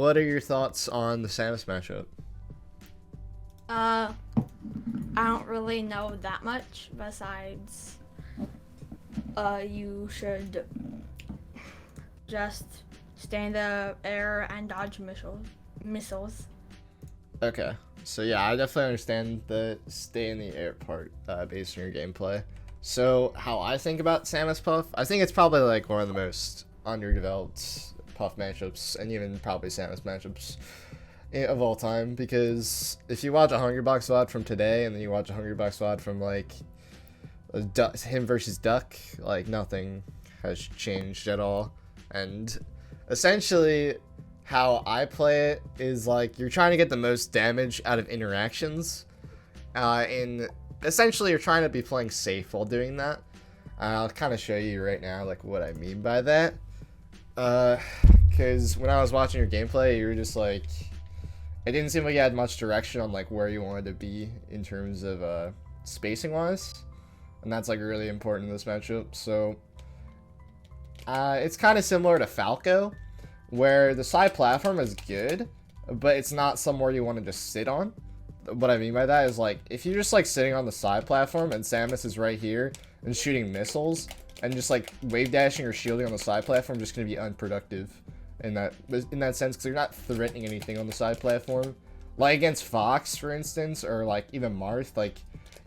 what are your thoughts on the Samus matchup? I don't really know that much besides, you should just stay in the air and dodge missiles. Okay, so yeah, I definitely understand the stay in the air part based on your gameplay. So how I think about Samus Puff, I think it's probably like one of the most underdeveloped Puff matchups, and even probably Samus matchups of all time, because if you watch a Hungrybox VOD from today and then you watch a Hungrybox VOD from like him versus Duck, like nothing has changed at all. And essentially how I play it is like you're trying to get the most damage out of interactions, and essentially you're trying to be playing safe while doing that. I'll kind of show you right now like what I mean by that, because when I was watching your gameplay, you were just like, it didn't seem like you had much direction on like where you wanted to be in terms of spacing wise, and that's like really important in this matchup. So it's kind of similar to Falco, where the side platform is good, but it's not somewhere you want to just sit on. What I mean by that is like, if you're just like sitting on the side platform and Samus is right here and shooting missiles and just like wave dashing or shielding on the side platform, just going to be unproductive in that sense, because you're not threatening anything on the side platform. Like against Fox, for instance, or like even Marth, like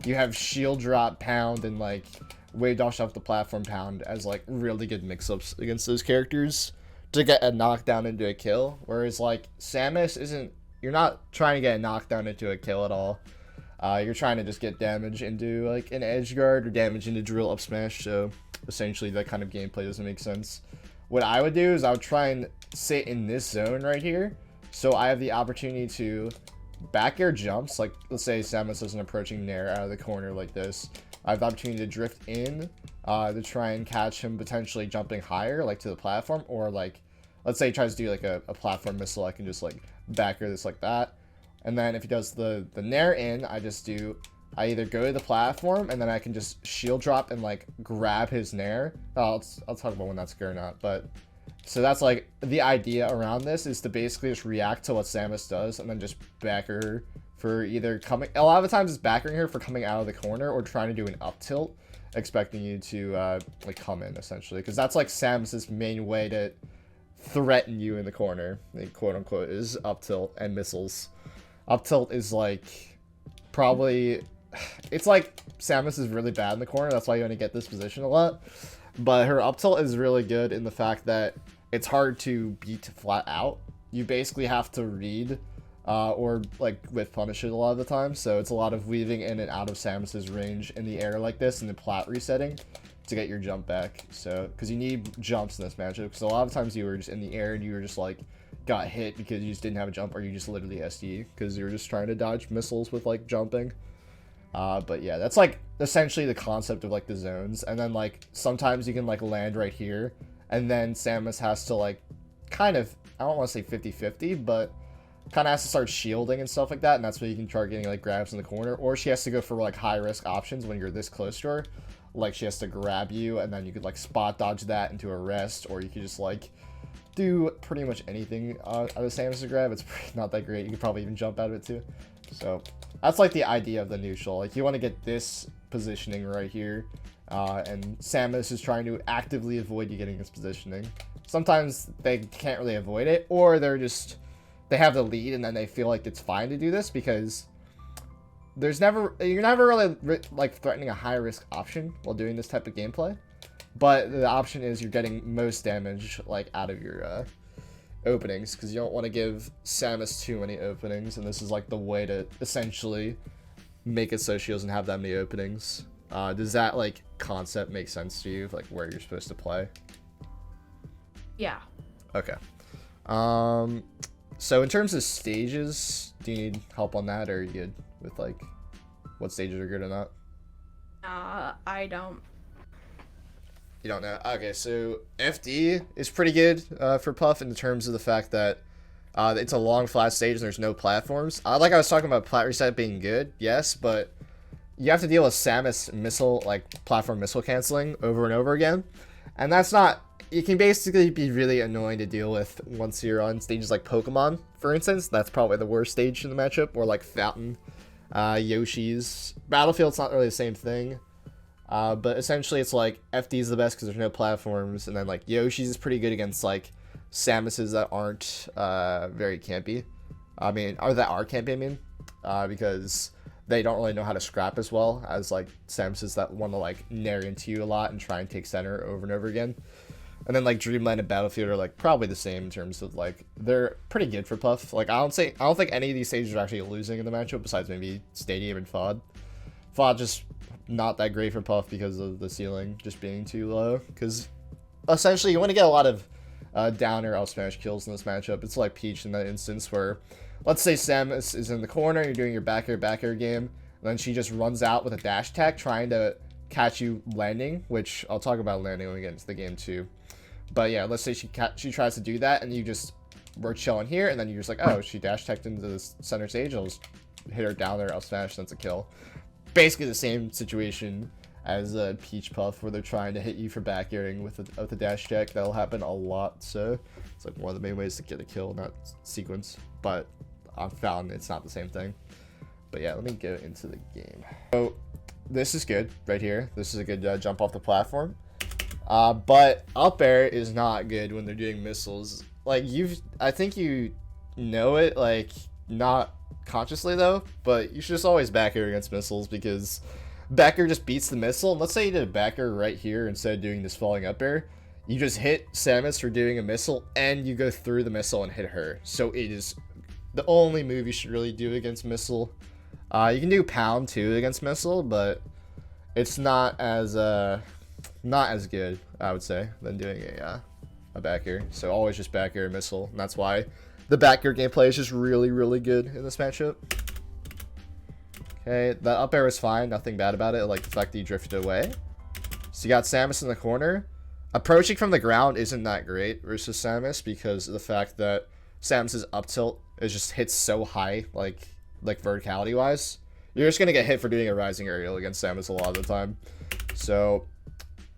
you have shield drop pound and like wave dash off the platform pound as like really good mix-ups against those characters to get a knockdown into a kill. Whereas like Samus isn't, you're not trying to get a knockdown into a kill at all. You're trying to just get damage into like an Edgeguard or damage into drill up smash. So essentially that kind of gameplay doesn't make sense. What I would do is I would try and sit in this zone right here, so I have the opportunity to back air jumps. Like let's say Samus is an approaching Dair out of the corner like this. I have the opportunity to drift in to try and catch him potentially jumping higher, like to the platform, or like let's say he tries to do like a platform missile, I can just like back air this like that. And then if he does the Nair in, I either go to the platform and then I can just shield drop and like grab his Nair. I'll talk about when that's good or not, but so that's like the idea around this, is to basically just react to what Samus does and then just back her for either coming, a lot of the times it's backering her for coming out of the corner or trying to do an up tilt, expecting you to like come in essentially, because that's like Samus's main way to threaten you in the corner, like, quote unquote, is up tilt and missiles. Up tilt is like probably, it's like Samus is really bad in the corner, that's why you only get this position a lot, but her up tilt is really good in the fact that it's hard to beat flat out. You basically have to read or like whiff punish it a lot of the time, so it's a lot of weaving in and out of Samus's range in the air like this and the plat resetting to get your jump back. So because you need jumps in this matchup, because a lot of times you were just in the air and you were just like got hit because you just didn't have a jump, or you just literally SD because you were just trying to dodge missiles with like jumping. But yeah, that's like essentially the concept of like the zones. And then like sometimes you can like land right here, and then Samus has to like kind of, I don't want to say 50-50, but kind of has to start shielding and stuff like that, and that's when you can start getting like grabs in the corner. Or she has to go for like high risk options when you're this close to her, like she has to grab you and then you could like spot dodge that into a rest, or you could just like do pretty much anything out of Samus' grab. It's not that great. You could probably even jump out of it too. So that's like the idea of the neutral. Like you want to get this positioning right here, and Samus is trying to actively avoid you getting this positioning. Sometimes they can't really avoid it, or they have the lead and then they feel like it's fine to do this, because you're never really like threatening a high risk option while doing this type of gameplay, but the option is you're getting most damage like out of your openings, because you don't want to give Samus too many openings, and this is like the way to essentially make it so she doesn't have that many openings. Does that like concept make sense to you, like where you're supposed to play? Yeah. Okay. So in terms of stages, do you need help on that, or are you good with like what stages are good or not? I don't. You don't know? Okay, so FD is pretty good for Puff in terms of the fact that it's a long flat stage and there's no platforms. Like I was talking about plat reset being good, yes, but you have to deal with Samus missile, like platform missile canceling over and over again. And that's not, it can basically be really annoying to deal with once you're on stages like Pokemon, for instance. That's probably the worst stage in the matchup, or like Fountain, Yoshi's. Battlefield's not really the same thing, but essentially it's like FD is the best because there's no platforms, and then like Yoshi's is pretty good against like Samuses that aren't very campy. Or that are campy, because they don't really know how to scrap as well as like Samuses that want to like nair into you a lot and try and take center over and over again. And then like Dreamland and Battlefield are like probably the same in terms of like they're pretty good for Puff. Like I don't think any of these stages are actually losing in the matchup besides maybe Stadium and FOD. FOD just not that great for Puff because of the ceiling just being too low. Because essentially you want to get a lot of down or up smash kills in this matchup. It's like Peach in that instance where, let's say Samus is in the corner, you're doing your back air game, and then she just runs out with a dash attack trying to catch you landing, which I'll talk about landing when we get into the game too. But yeah, let's say she tries to do that, and you just were chilling here, and then you're just like, oh, she dash attacked into the center stage, I'll just hit her down there, I'll smash, that's a kill. Basically the same situation as Peach Puff, where they're trying to hit you for back airing with the dash attack. That'll happen a lot, so it's like one of the main ways to get a kill, not sequence. But I've found it's not the same thing. But yeah, let me go into the game. So this is good right here. This is a good jump off the platform. But up air is not good when they're doing missiles. Like I think you know it, like not consciously though, but you should just always back air against missiles because back air just beats the missile. And let's say you did a back air right here instead of doing this falling up air. You just hit Samus for doing a missile and you go through the missile and hit her. So it is the only move you should really do against missile. You can do pound too against missile, but it's not as good, I would say, than doing a back air. So always just back air missile, and that's why the back air gameplay is just really, really good in this matchup. Okay, the up air is fine, nothing bad about it, like the fact that you drifted away. So you got Samus in the corner. Approaching from the ground isn't that great versus Samus because of the fact that Samus's up tilt is just hits so high, like verticality wise. You're just gonna get hit for doing a rising aerial against Samus a lot of the time. So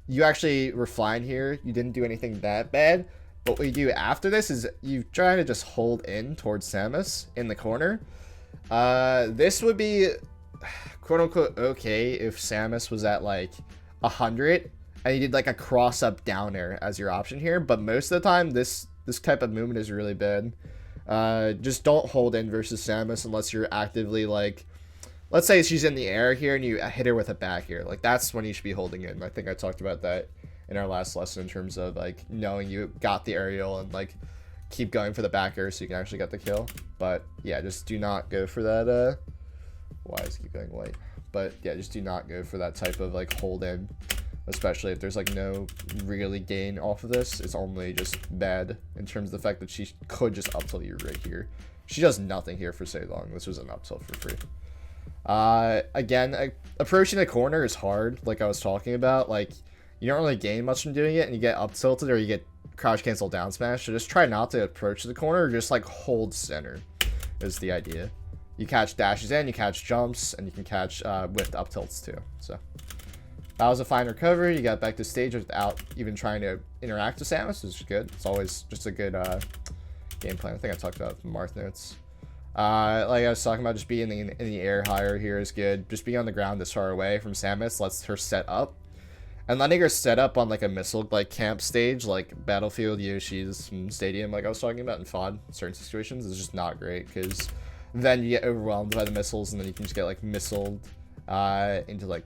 you actually were fine here. You didn't do anything that bad. But what you do after this is you try to just hold in towards Samus in the corner. This would be quote unquote okay if Samus was at like 100 and you did like a cross up down air as your option here. But most of the time this type of movement is really bad. Just don't hold in versus Samus unless you're actively like, let's say she's in the air here and you hit her with a back air. Like that's when you should be holding in. I think I talked about that in our last lesson in terms of like knowing you got the aerial and like keep going for the back air so you can actually get the kill. But yeah, just do not go for that. Why is it keep going white? But yeah, just do not go for that type of like hold in, especially if there's like no really gain off of this. It's only just bad in terms of the fact that she could just up tilt you right here. She does nothing here for so long. This was an up tilt for free. Again, approaching the corner is hard, like I was talking about. Like you don't really gain much from doing it, and you get up tilted or you get crouch cancel down smash. So just try not to approach the corner, or just like hold center is the idea. You catch dashes in, you catch jumps, and you can catch whiffed up tilts too. So that was a fine recovery. You got back to stage without even trying to interact with Samus, which is good. It's always just a good game plan. I think I talked about it from Marth notes. Like I was talking about, just being in the air higher here is good. Just being on the ground this far away from Samus lets her set up. And letting her set up on like a missile like camp stage, like Battlefield, Yoshi's, and Stadium, like I was talking about in FOD, certain situations, is just not great because then you get overwhelmed by the missiles and then you can just get like missiled into like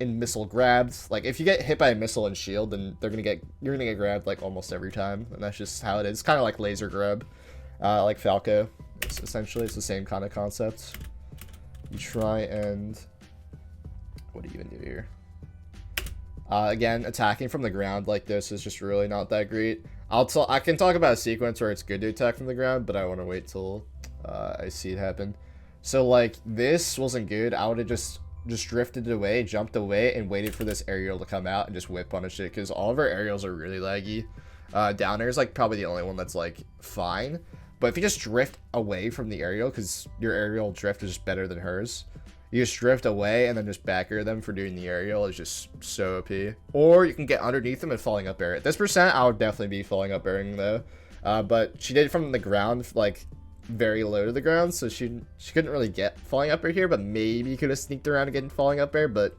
in missile grabs. Like if you get hit by a missile and shield, then you're gonna get grabbed like almost every time, and that's just how it is. It's kind of like laser grab, like Falco. Essentially, it's the same kind of concept. You try and what do you even do here? Again, attacking from the ground like this is just really not that great. I can talk about a sequence where it's good to attack from the ground, but I want to wait till I see it happen. So like this wasn't good. I would have just drifted away, jumped away, and waited for this aerial to come out and just whip punish it because all of our aerials are really laggy. Down air is like probably the only one that's like fine. But if you just drift away from the aerial, because your aerial drift is just better than hers, You just drift away and then just back air them for doing the aerial is just so OP. Or you can get underneath them and falling up air. At this percent, I would definitely be falling up airing though. But she did it from the ground, like very low to the ground, so she couldn't really get falling up air here, but maybe could have sneaked around and getting falling up air. But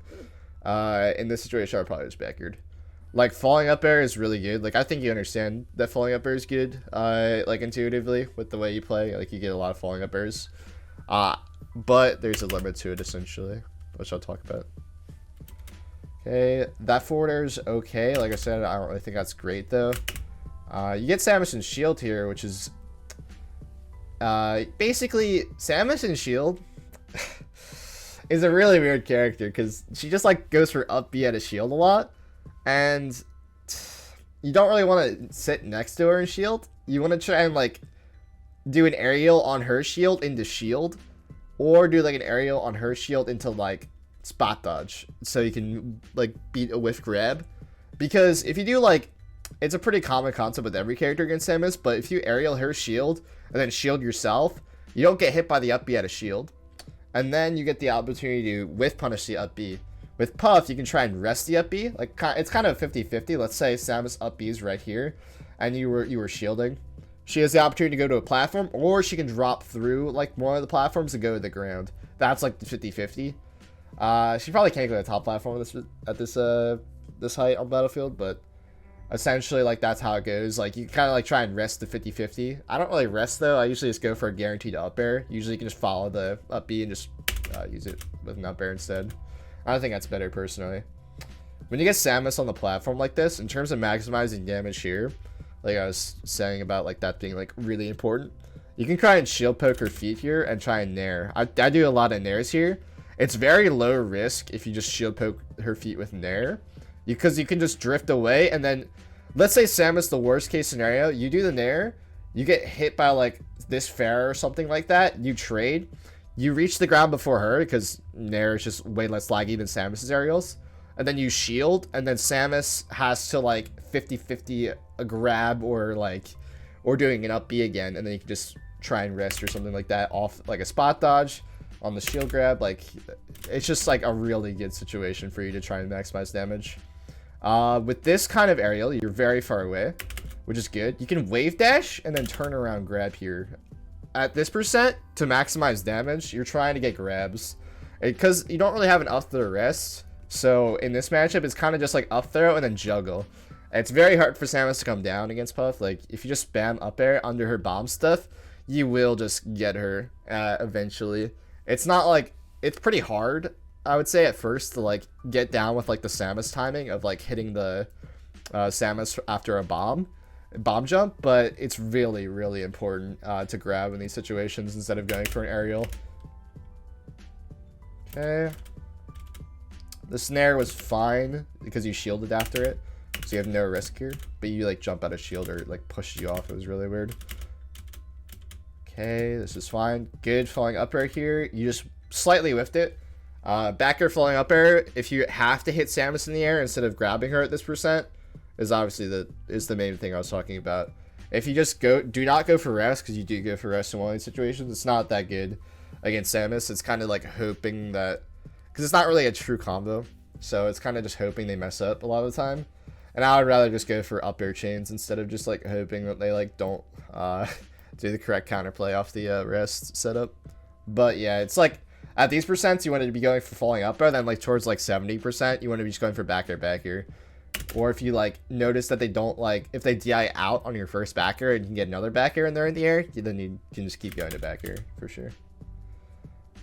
in this situation, I would probably just back aired. Like falling up air is really good. Like I think you understand that falling up air is good. Like intuitively with the way you play, like you get a lot of falling up airs. But there's a limit to it essentially, which I'll talk about. Okay, that forward air is okay. Like I said, I don't really think that's great though. You get Samus and shield here, which is basically Samus and shield is a really weird character because she just like goes for up B at a shield a lot, and you don't really want to sit next to her in shield. You want to try and like do an aerial on her shield into shield, or do like an aerial on her shield into like spot dodge, so you can like beat a whiff grab. Because if you do like, it's a pretty common concept with every character against Samus, but if you aerial her shield and then shield yourself, you don't get hit by the up B at a shield, and then you get the opportunity to whiff punish the up B. With Puff, you can try and rest the up B. Like it's kind of 50-50. Let's say Samus up B is right here, and you were shielding. She has the opportunity to go to a platform, or she can drop through like one of the platforms and go to the ground. That's like the 50-50. She probably can't go to the top platform at this height on Battlefield, but essentially like that's how it goes. Like you kind of like try and rest the 50-50. I don't really rest though. I usually just go for a guaranteed up air. Usually you can just follow the up B and just use it with an up air instead. I think that's better personally. When you get Samus on the platform like this, in terms of maximizing damage here, like I was saying about like that being like really important, you can try and shield poke her feet here and try and nair. I do a lot of nairs here. It's very low risk if you just shield poke her feet with nair, because you can just drift away, and then let's say Samus, the worst case scenario, you do the nair, you get hit by like this fair or something like that, you trade, you reach the ground before her because nair is just way less laggy than Samus's aerials, and then you shield, and then Samus has to like 50-50 a grab or doing an up B again, and then you can just try and rest or something like that off like a spot dodge on the shield grab. Like it's just like a really good situation for you to try and maximize damage. With this kind of aerial, you're very far away, which is good. You can wave dash and then turn around grab here. At this percent, to maximize damage, you're trying to get grabs because you don't really have an up throw rest. So in this matchup, it's kind of just like up throw and then juggle. It's very hard for Samus to come down against Puff. Like if you just spam up air under her bomb stuff, you will just get her eventually. It's not like, it's pretty hard, I would say at first, to like get down with like the Samus timing of like hitting the Samus after a bomb jump, but it's really, really important to grab in these situations instead of going for an aerial. Okay. The snare was fine because you shielded after it, so you have no risk here, but you like jump out of shield or like push you off. It was really weird. Okay, this is fine. Good falling up air here. You just slightly whiffed it. Back air falling up air, if you have to hit Samus in the air instead of grabbing her at this percent, is obviously the main thing I was talking about. If you just do not go for rest, because you do go for rest in one of these situations, it's not that good against Samus. It's kind of like hoping that, because it's not really a true combo, so it's kind of just hoping they mess up a lot of the time. And I would rather just go for up air chains instead of just like hoping that they like don't do the correct counterplay off the rest setup. But yeah, it's like at these percents you want to be going for falling up air, then like towards like 70% you want to be just going for back air. Or if you like notice that they don't like, if they DI out on your first back air and you can get another back air and they're in the air, then you can just keep going to back air for sure.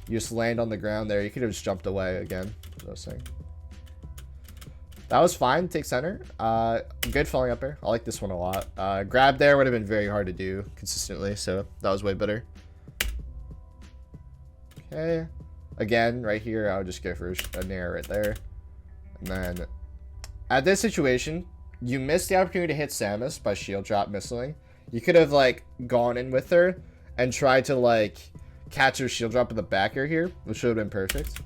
You just land on the ground there. You could have just jumped away again, as I was saying. That was fine. Take center. Good falling up air. I like this one a lot. Grab there would have been very hard to do consistently, so that was way better. Okay. Again, right here, I would just go for a nair right there. And then, at this situation, you missed the opportunity to hit Samus by shield drop missling. You could have, like, gone in with her and tried to, like, catch her shield drop in the back air here, which would have been perfect.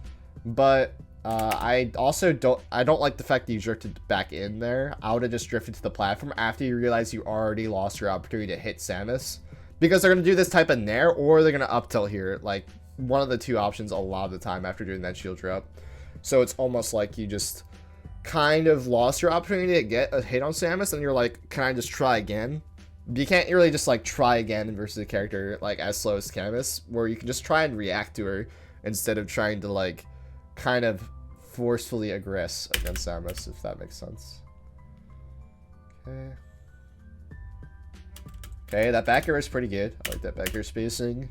But I also don't like the fact that you drifted back in there. I would have just drifted to the platform after you realize you already lost your opportunity to hit Samus, because they're going to do this type of nair, or they're going to up tilt here, like one of the two options a lot of the time after doing that shield drop. So it's almost like you just kind of lost your opportunity to get a hit on Samus, and you're like, can I just try again? You can't really just like try again versus a character like as slow as Samus, where you can just try and react to her instead of trying to like kind of forcefully aggress against Samus, if that makes sense. Okay. Okay, that back air is pretty good. I like that back air spacing.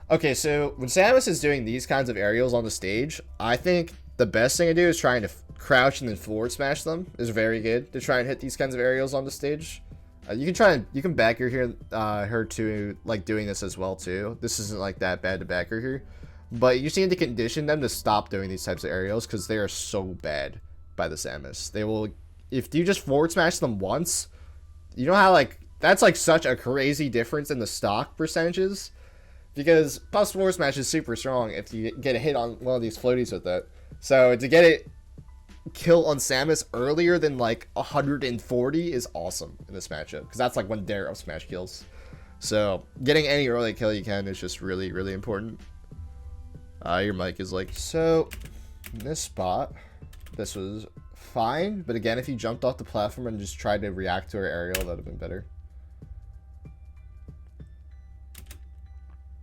Okay, so when Samus is doing these kinds of aerials on the stage, I think the best thing to do is trying to crouch and then forward smash them is very good to try and hit these kinds of aerials on the stage. You can back air here, her to like doing this as well too. This isn't like that bad to back air here, but you just need to condition them to stop doing these types of aerials because they are so bad by the Samus. They will, if you just forward smash them once, you know how like that's like such a crazy difference in the stock percentages, because plus forward smash is super strong if you get a hit on one of these floaties with it. So to get it kill on Samus earlier than like 140 is awesome in this matchup, because that's like when Dair up smash kills. So getting any early kill you can is just really, really important. Your mic is like, so in this spot, this was fine, but again, if you jumped off the platform and just tried to react to her aerial, that would have been better.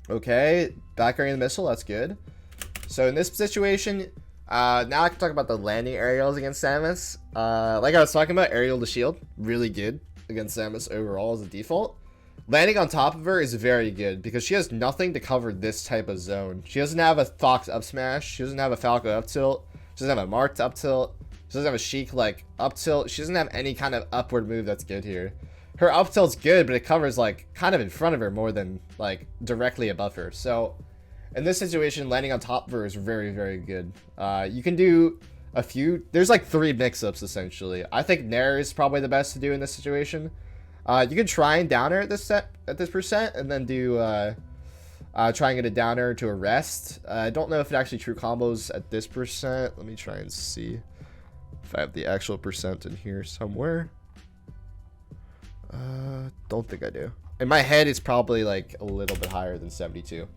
Okay, back airing the missile, that's good. So in this situation, now I can talk about the landing aerials against Samus. Like I was talking about, aerial to shield, really good against Samus overall as a default. Landing on top of her is very good because she has nothing to cover this type of zone. She doesn't have a Fox up smash, she doesn't have a Falco up tilt, she doesn't have a Marked up tilt, she doesn't have a Sheik like up tilt, she doesn't have any kind of upward move that's good here. Her up tilt's good, but it covers like kind of in front of her more than like directly above her. So in this situation, landing on top of her is very, very good. You can do a few, there's like 3 mix-ups essentially. I think Nair is probably the best to do in this situation. You can try and down air at this percent, and then do try and get a down air to a rest. I don't know if it actually true combos at this percent. Let me try and see if I have the actual percent in here somewhere. Don't think I do. In my head, it's probably like a little bit higher than 72,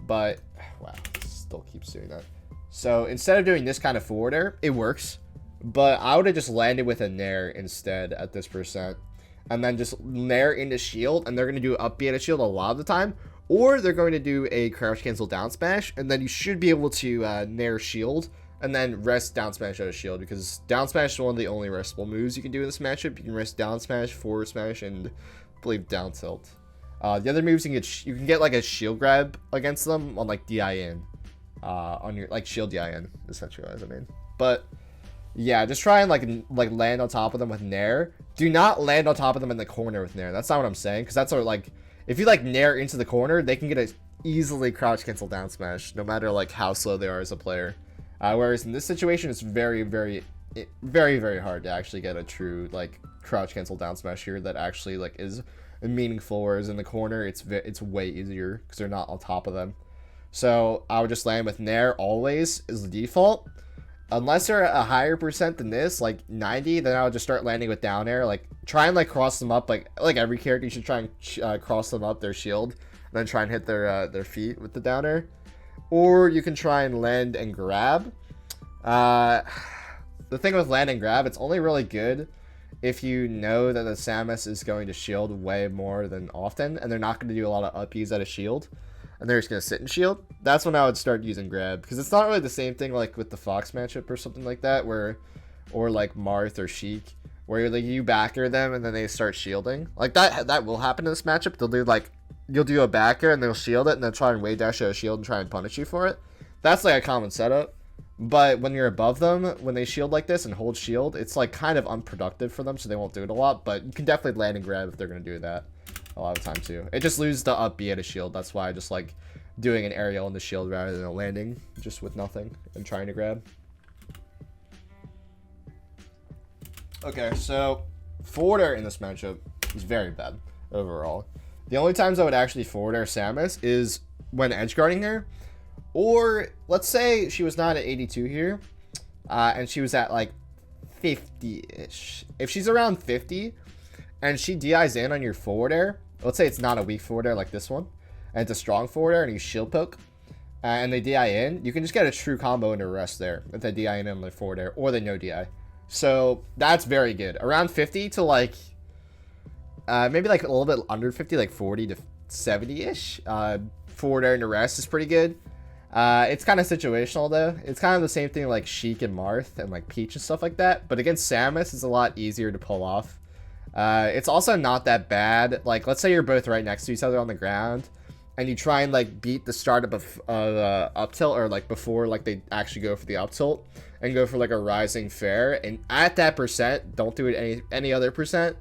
but wow, it still keeps doing that. So instead of doing this kind of forward air, it works, but I would have just landed with a Nair instead at this percent, and then just Nair into shield, and they're going to do up B at a shield a lot of the time, or they're going to do a crouch cancel down smash, and then you should be able to Nair shield, and then rest down smash out of shield, because down smash is one of the only restable moves you can do in this matchup. You can rest down smash, forward smash, and I believe down tilt. The other moves you can get like a shield grab against them on like DIN, on your like shield DIN essentially, as I mean. But yeah, just try and like land on top of them with Nair. Do not land on top of them in the corner with Nair. That's not what I'm saying, because that's what like if you like Nair into the corner, they can get a easily crouch cancel down smash no matter like how slow they are as a player. Whereas in this situation, it's very, very hard to actually get a true like crouch cancel down smash here that actually like is meaningful. Whereas in the corner, it's way easier because they're not on top of them. So I would just land with Nair always is the default, unless they're at a higher percent than this, like 90. Then I would just start landing with down air, like try and like cross them up, like every character you should try and cross them up their shield, and then try and hit their feet with the down air. Or you can try and land and grab. The thing with land and grab, it's only really good if you know that the Samus is going to shield way more than often, and they're not going to do a lot of up-Bs at a shield, and they're just going to sit and shield. That's when I would start using grab, because it's not really the same thing like with the Fox matchup or something like that, or like Marth or Sheik, where like you backer them and then they start shielding. Like that will happen in this matchup. They'll do like, you'll do a backer and they'll shield it and then try and wave dash out a shield and try and punish you for it. That's like a common setup. But when you're above them, when they shield like this and hold shield, it's like kind of unproductive for them, so they won't do it a lot. But you can definitely land and grab if they're going to do that a lot of the time too. It just loses the up B at a shield. That's why I just like doing an aerial in the shield rather than a landing just with nothing and trying to grab. Okay, so forward air in this matchup is very bad overall. The only times I would actually forward air Samus is when edge guarding her, or let's say she was not at 82 here, and she was at like 50-ish. If she's around 50 and she DIs in on your forward air, let's say it's not a weak forward air like this one, and it's a strong forward air and you shield poke, and they DI in, you can just get a true combo into rest there if they DI in on the forward air or they no DI. So that's very good. Around 50 to like maybe like a little bit under 50, like 40 to 70-ish. Forward air into rest is pretty good. It's kind of situational though. It's kind of the same thing like Sheik and Marth and like Peach and stuff like that. But against Samus, it's a lot easier to pull off. It's also not that bad. Like, let's say you're both right next to each other on the ground, and you try and like beat the startup of up tilt, or like before like they actually go for the up tilt and go for like a rising fair. And at that percent, don't do it any other percent.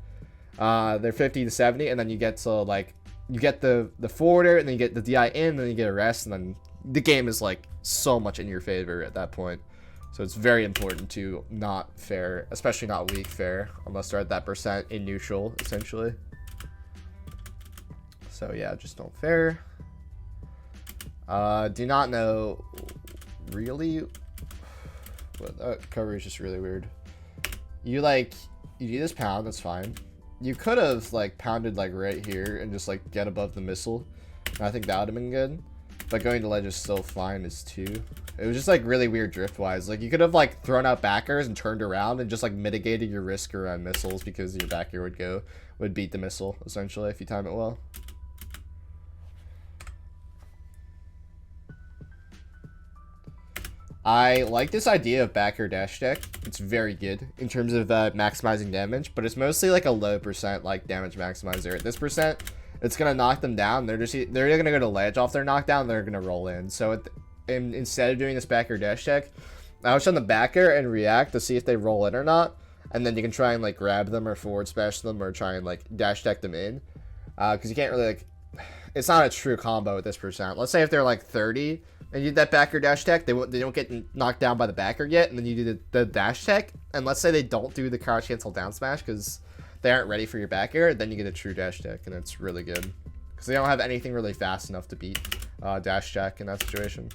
They're 50 to 70, and then you get to like you get the forwarder, and then you get the DI in, and then you get a rest, and then the game is like so much in your favor at that point. So it's very important to not fair, especially not weak fair, unless they're at that percent in neutral, essentially. So yeah, just don't fair. Do not know, really? What, that cover is just really weird. You do this pound, that's fine. You could have like pounded like right here and just like get above the missile. And I think that would have been good. But going to ledge is still fine as 2. It was just like really weird drift wise. Like you could have like thrown out backers and turned around and just like mitigated your risk around missiles, because your backer would beat the missile essentially if you time it well. I like this idea of backer dash deck. It's very good in terms of maximizing damage, but it's mostly like a low percent like damage maximizer. At this percent, it's gonna knock them down. They're gonna go to ledge off their knockdown. They're gonna roll in. So instead of doing this backer dash deck, I would on the backer and react to see if they roll in or not, and then you can try and like grab them or forward smash them or try and like dash deck them in, because you can't really like. It's not a true combo at this percent. Let's say if they're like 30 and you did that backer dash tech, they don't get knocked down by the backer yet, and then you do the dash tech, and let's say they don't do the crouch cancel down smash because they aren't ready for your backer, then you get a true dash tech, and it's really good because they don't have anything really fast enough to beat dash tech in that situation.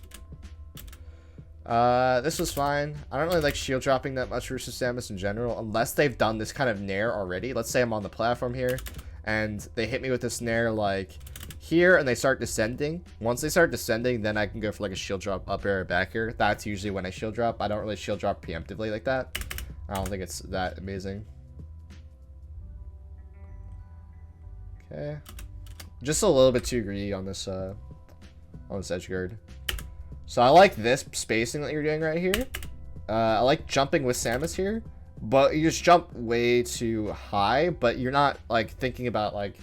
This was fine. I don't really like shield dropping that much versus Samus in general, unless they've done this kind of nair already. Let's say I'm on the platform here, and they hit me with this nair like here, and they start descending. Once they start descending, then I can go for like a shield drop up air or back air. That's usually when I shield drop. I don't really shield drop preemptively like that. I don't think it's that amazing. Okay, just a little bit too greedy on this Edgeguard. So I like this spacing that you're doing right here. I like jumping with Samus here, but you just jump way too high, but you're not like thinking about like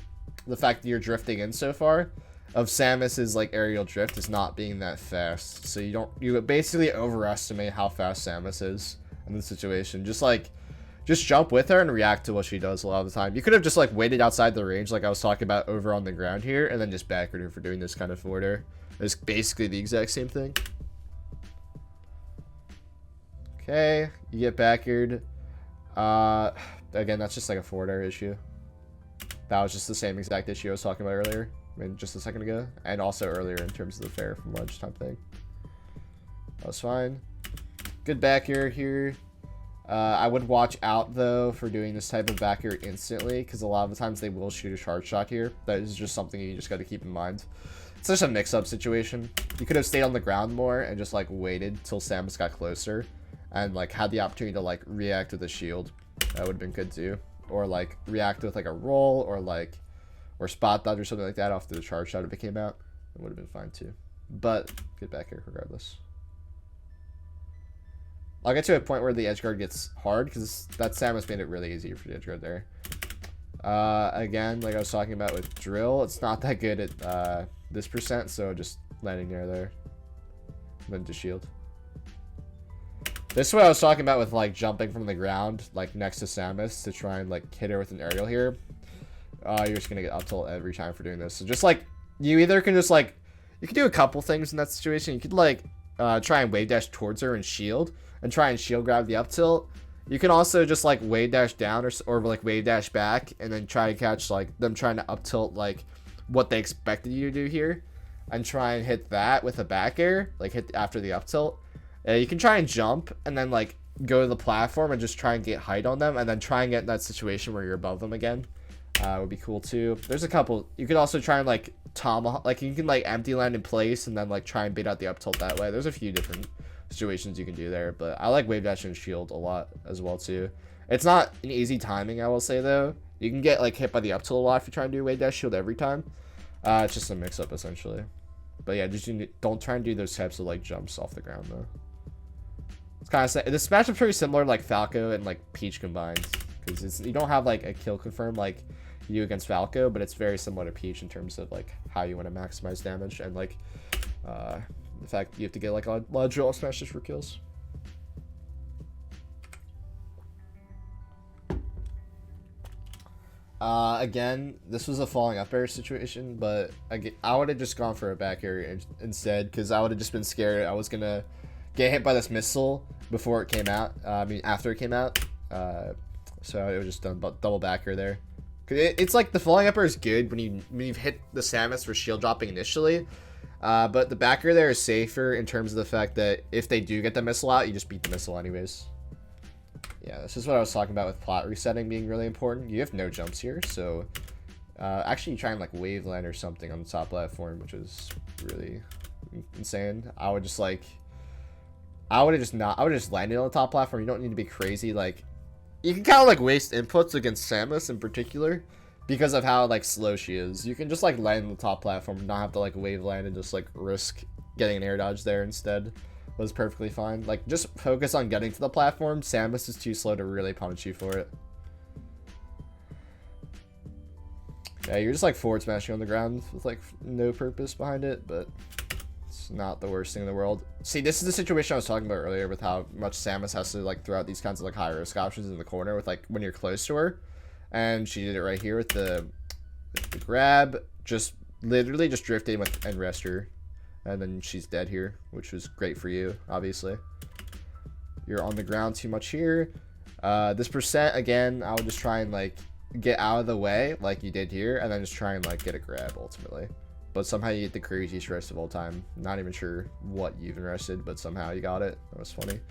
the fact that you're drifting in so far. Of Samus's like aerial drift is not being that fast, so you basically overestimate how fast Samus is in this situation. Just jump with her and react to what she does a lot of the time. You could have just like waited outside the range like I was talking about over on the ground here, and then just backered her for doing this kind of forward air. It's basically the exact same thing. Okay, you get backered. Again, that's just like a forward air issue. That was just the same exact issue I was talking about earlier, I mean, just a second ago, and also earlier in terms of the fair from ledge type thing. That was fine. Good backer here. I would watch out though for doing this type of backer instantly, because a lot of the times they will shoot a charge shot here. That is just something you just got to keep in mind. It's just a mix-up situation. You could have stayed on the ground more and just like waited till Samus got closer, and like had the opportunity to like react with a shield. That would have been good too. Or like react with like a roll, or spot dodge or something like that after the charge shot if it came out. It would have been fine too. But get back here regardless. I'll get to a point where the Edgeguard gets hard, because that Samus made it really easy for the Edgeguard there. Again, like I was talking about with drill, it's not that good at this percent, so just landing there. Then to shield. This is what I was talking about with like jumping from the ground, like next to Samus, to try and like hit her with an aerial here. You're just gonna get up tilt every time for doing this. So just like, you either can just like, you can do a couple things in that situation. You could like try and wave dash towards her and shield, and try and shield grab the up tilt. You can also just like wave dash down or like wave dash back, and then try to catch like them trying to up tilt like what they expected you to do here, and try and hit that with a back air, like hit after the up tilt. You can try and jump and then like go to the platform and just try and get height on them, and then try and get in that situation where you're above them again. would be cool too. There's a couple. You could also try and like tomahawk, like you can like empty land in place and then like try and bait out the up tilt that way. There's a few different situations you can do there, but I like wave dash and shield a lot as well too. It's not an easy timing, I will say though. You can get like hit by the up tilt a lot if you try and do wave dash shield every time. It's just a mix up essentially. But yeah, just don't try and do those types of like jumps off the ground though. It's kind of this matchup's pretty similar to like Falco and like Peach combined, because you don't have like a kill confirm like you do against Falco, but it's very similar to Peach in terms of like how you want to maximize damage and like the fact you have to get like a lot of drill smashes for kills. Again, this was a falling up air situation, but I would have just gone for a back air instead, because I would have just been scared I was gonna get hit by this missile before it came out. I mean, after it came out. So it was just done double back air there. It's like the falling up air is good when you've hit the Samus for shield dropping initially, but the back air there is safer in terms of the fact that if they do get the missile out, you just beat the missile anyways. Yeah, this is what I was talking about with plot resetting being really important. You have no jumps here, so actually try and like wave land or something on the top platform, which is really insane. I would just landed on the top platform. You don't need to be crazy. Like, you can kind of like waste inputs against Samus in particular because of how like slow she is. You can just like land on the top platform and not have to like wave land and just like risk getting an air dodge there instead. Was perfectly fine. Like, just focus on getting to the platform. Samus is too slow to really punish you for it. Yeah, you're just like forward smashing on the ground with like no purpose behind it, but it's not the worst thing in the world. See, this is the situation I was talking about earlier with how much Samus has to like throw out these kinds of like high risk options in the corner with like when you're close to her, and she did it right here with the grab. Just literally just drift in with and rest her. And then she's dead here, which was great for you, obviously. You're on the ground too much here. This percent, again, I would just try and, like, get out of the way, like you did here, and then just try and, like, get a grab, ultimately. But somehow you get the craziest rest of all time. Not even sure what you even rested, but somehow you got it. That was funny.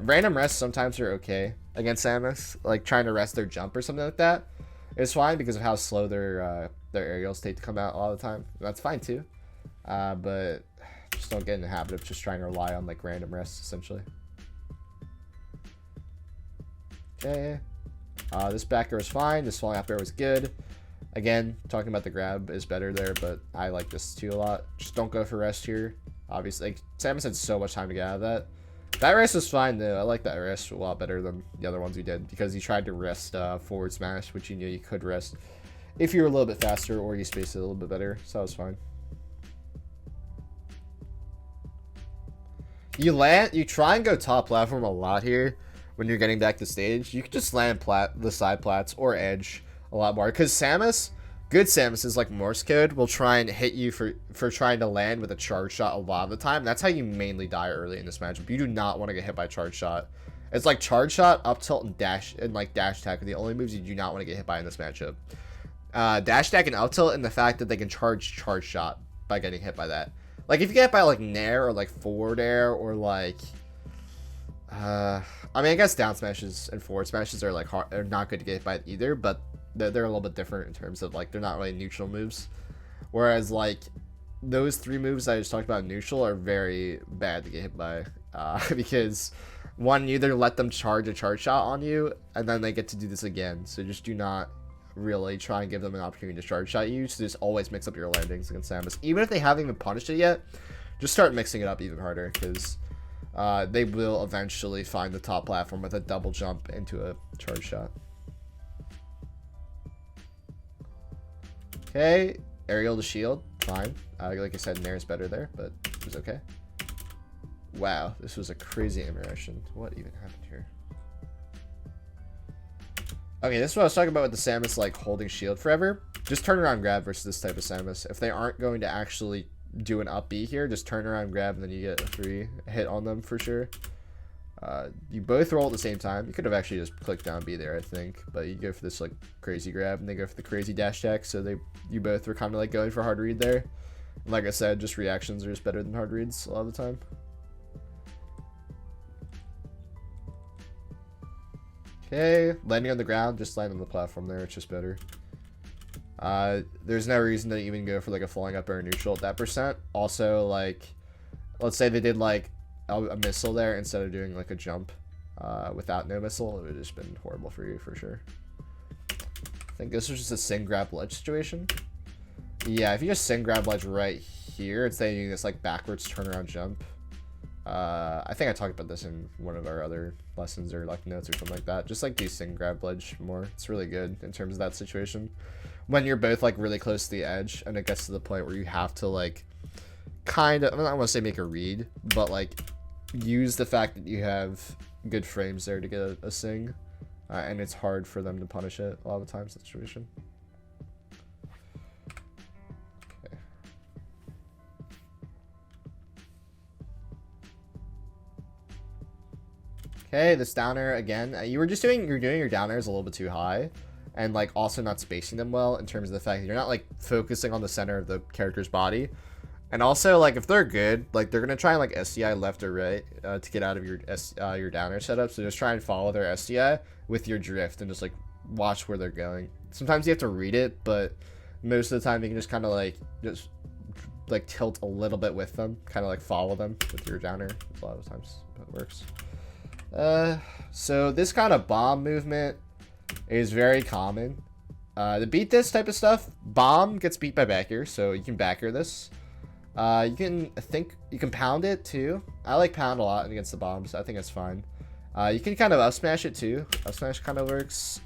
Random rests sometimes are okay against Samus. Like, trying to rest their jump or something like that. It's fine because of how slow their aerials take to come out a lot of the time. That's fine, too. But just don't get in the habit of just trying to rely on like random rests essentially. Okay. This back air was fine. This falling up air was good. Again, talking about the grab is better there, but I like this too a lot. Just don't go for rest here. Obviously, like, Samus had so much time to get out of that. That rest was fine though. I like that rest a lot better than the other ones we did because you tried to rest forward smash, which you knew you could rest if you were a little bit faster or you spaced it a little bit better. So that was fine. You try and go top platform a lot here when you're getting back to stage. You can just land the side plats or edge a lot more. Because good Samus is like Morse code, will try and hit you for trying to land with a charge shot a lot of the time. That's how you mainly die early in this matchup. You do not want to get hit by charge shot. It's like charge shot, up tilt, and dash attack are the only moves you do not want to get hit by in this matchup. Dash attack and up tilt, and the fact that they can charge shot by getting hit by that. Like, if you get by, like, nair or, like, forward air or, like, I mean, I guess down smashes and forward smashes are, like, are not good to get hit by either, but they're a little bit different in terms of, like, they're not really neutral moves. Whereas, like, those three moves I just talked about in neutral are very bad to get hit by. Because, one, you either let them charge a charge shot on you, and then they get to do this again. So just do not really try and give them an opportunity to charge shot you, so just always mix up your landings against Samus. Even if they haven't even punished it yet, just start mixing it up even harder, because they will eventually find the top platform with a double jump into a charge shot. Okay, aerial to shield, fine. Like I said, Nair is better there, but it was okay. Wow, this was a crazy interaction. What even happened here? Okay, this is what I was talking about with the Samus, like, holding shield forever. Just turn around grab versus this type of Samus. If they aren't going to actually do an up B here, just turn around grab and then you get a free hit on them for sure. You both roll at the same time. You could have actually just clicked down B there, I think. But you go for this, like, crazy grab and they go for the crazy dash attack. So you both were kind of, like, going for hard read there. And like I said, just reactions are just better than hard reads a lot of the time. Okay, landing on the ground, just land on the platform there, it's just better. There's no reason to even go for like a falling up or a neutral at that percent. Also, like, let's say they did like a missile there instead of doing like a jump without no missile, it would have just been horrible for you for sure. I think this was just a sing grab ledge situation. Yeah, if you just sing grab ledge right here instead of doing this like backwards turnaround jump. I think I talked about this in one of our other lessons or like notes or something like that. Just like do sing grab ledge more. It's really good in terms of that situation. When you're both like really close to the edge and it gets to the point where you have to like kind of, I don't want to say make a read, but like use the fact that you have good frames there to get a sing. And it's hard for them to punish it a lot of the times, the situation. Okay. Okay, this downer again. You're doing your downers a little bit too high, and like also not spacing them well in terms of the fact that you're not like focusing on the center of the character's body. And also, like, if they're good, like, they're gonna try and like SDI left or right to get out of your downer setup. So just try and follow their SDI with your drift and just like watch where they're going. Sometimes you have to read it, but most of the time you can just kind of like tilt a little bit with them, kind of like follow them with your downer. A lot of times it works. So this kind of bomb movement is very common. To beat this type of stuff, bomb gets beat by back air, so you can back air this. You can pound it too. I like pound a lot against the bombs. I think it's fine. You can kind of up smash it too. Up smash kind of works.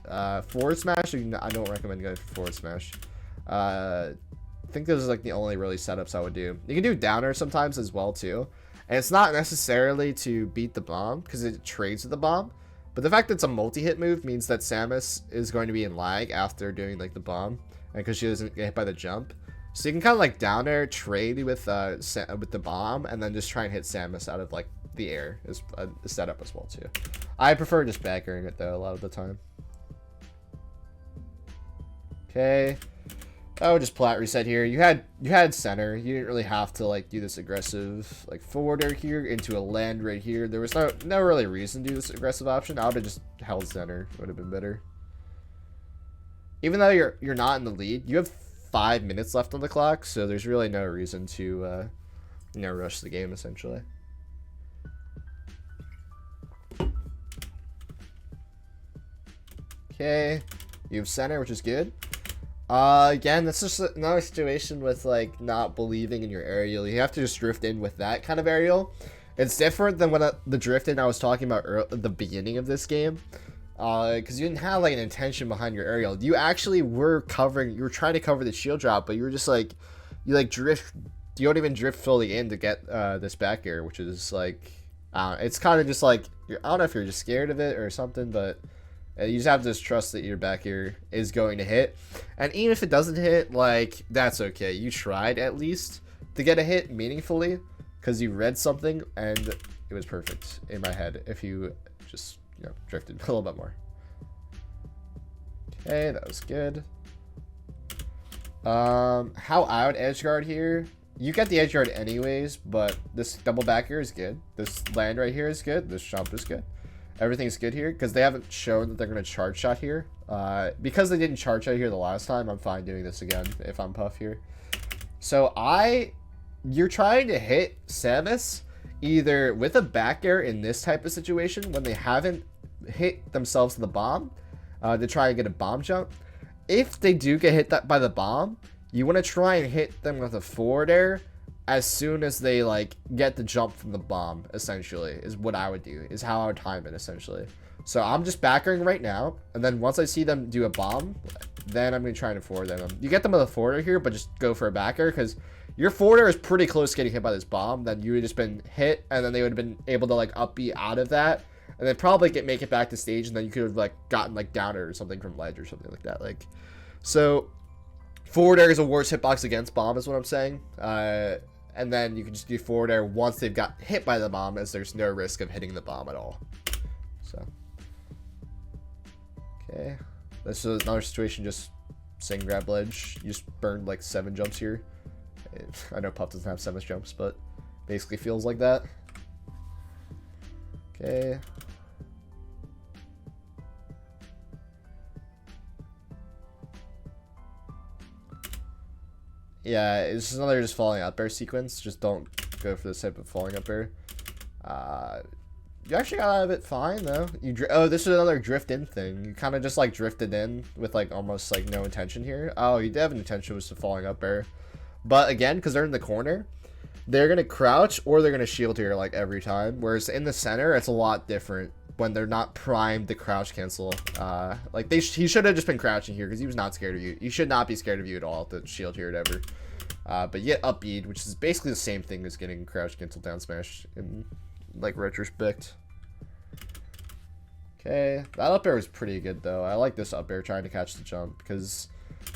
Forward smash, I don't recommend going for forward smash. I think those are like the only really setups I would do. You can do downer sometimes as well too. And it's not necessarily to beat the bomb because it trades with the bomb. But the fact that it's a multi-hit move means that Samus is going to be in lag after doing like the bomb. And because she doesn't get hit by the jump. So you can kind of like down air, trade with the bomb, and then just try and hit Samus out of like the air is a setup as well too. I prefer just back airing it though a lot of the time. Okay. Oh, just plat reset here. You had center. You didn't really have to like do this aggressive like forward air here into a land right here. There was no really reason to do this aggressive option. I would have just held center. It would have been better. Even though you're not in the lead, you have 5 minutes left on the clock, so there's really no reason to rush the game essentially. Okay, you have center, which is good. Again, that's just another situation with like not believing in your aerial. You have to just drift in with that kind of aerial. It's different than the drift in I was talking about at the beginning of this game. Because you didn't have like an intention behind your aerial. You actually were trying to cover the shield drop, but you were just like, you drift, you don't even drift fully in to get this back air, which is like, it's kind of just like, I don't know if you're just scared of it or something, but you just have to just trust that your back air is going to hit. And even if it doesn't hit, like, that's okay. You tried at least to get a hit meaningfully because you read something and it was perfect in my head if you just drifted a little bit more. Okay, that was good. How I would Edgeguard here. You get the Edgeguard anyways, but this double back here is good. This land right here is good. This jump is good. Everything's good here because they haven't shown that they're going to charge shot here. Because they didn't charge shot here the last time, I'm fine doing this again if I'm Puff here. So you're trying to hit Samus either with a back air in this type of situation when they haven't hit themselves to the bomb to try and get a bomb jump. If they do get hit by the bomb, you want to try and hit them with a forward air as soon as they like get the jump from the bomb, essentially, is what I would do, is how I would time it essentially. So I'm just back airing right now, and then once I see them do a bomb, then I'm going to try and forward them. You get them with a forward air here, but just go for a back air because your forward air is pretty close to getting hit by this bomb. Then you would have just been hit, and then they would have been able to like up B out of that, and then probably make it back to stage, and then you could have like gotten like downer or something from ledge or something like that. Like, so forward air is a worse hitbox against bomb, is what I'm saying. And then you can just do forward air once they've got hit by the bomb, as there's no risk of hitting the bomb at all. So, okay, this is another situation. Just sing grab ledge. You just burned like 7 jumps here. I know Puff doesn't have 7 jumps, but basically feels like that. Okay. Yeah, it's another just falling up air sequence. Just don't go for this type of falling up air. You actually got out of it fine though. Oh, this is another drift in thing. You kind of just like drifted in with like almost like no intention here. Oh, you did have an intention was to falling up air, but again, because they're in the corner, they're gonna crouch or they're gonna shield here like every time. Whereas in the center, it's a lot different when they're not primed to crouch cancel. Like he should have just been crouching here because he was not scared of you. You should not be scared of you at all to shield here or whatever. But yet up bead, which is basically the same thing as getting crouch cancel down smash in like retrospect. Okay, that up air was pretty good though. I like this up air trying to catch the jump because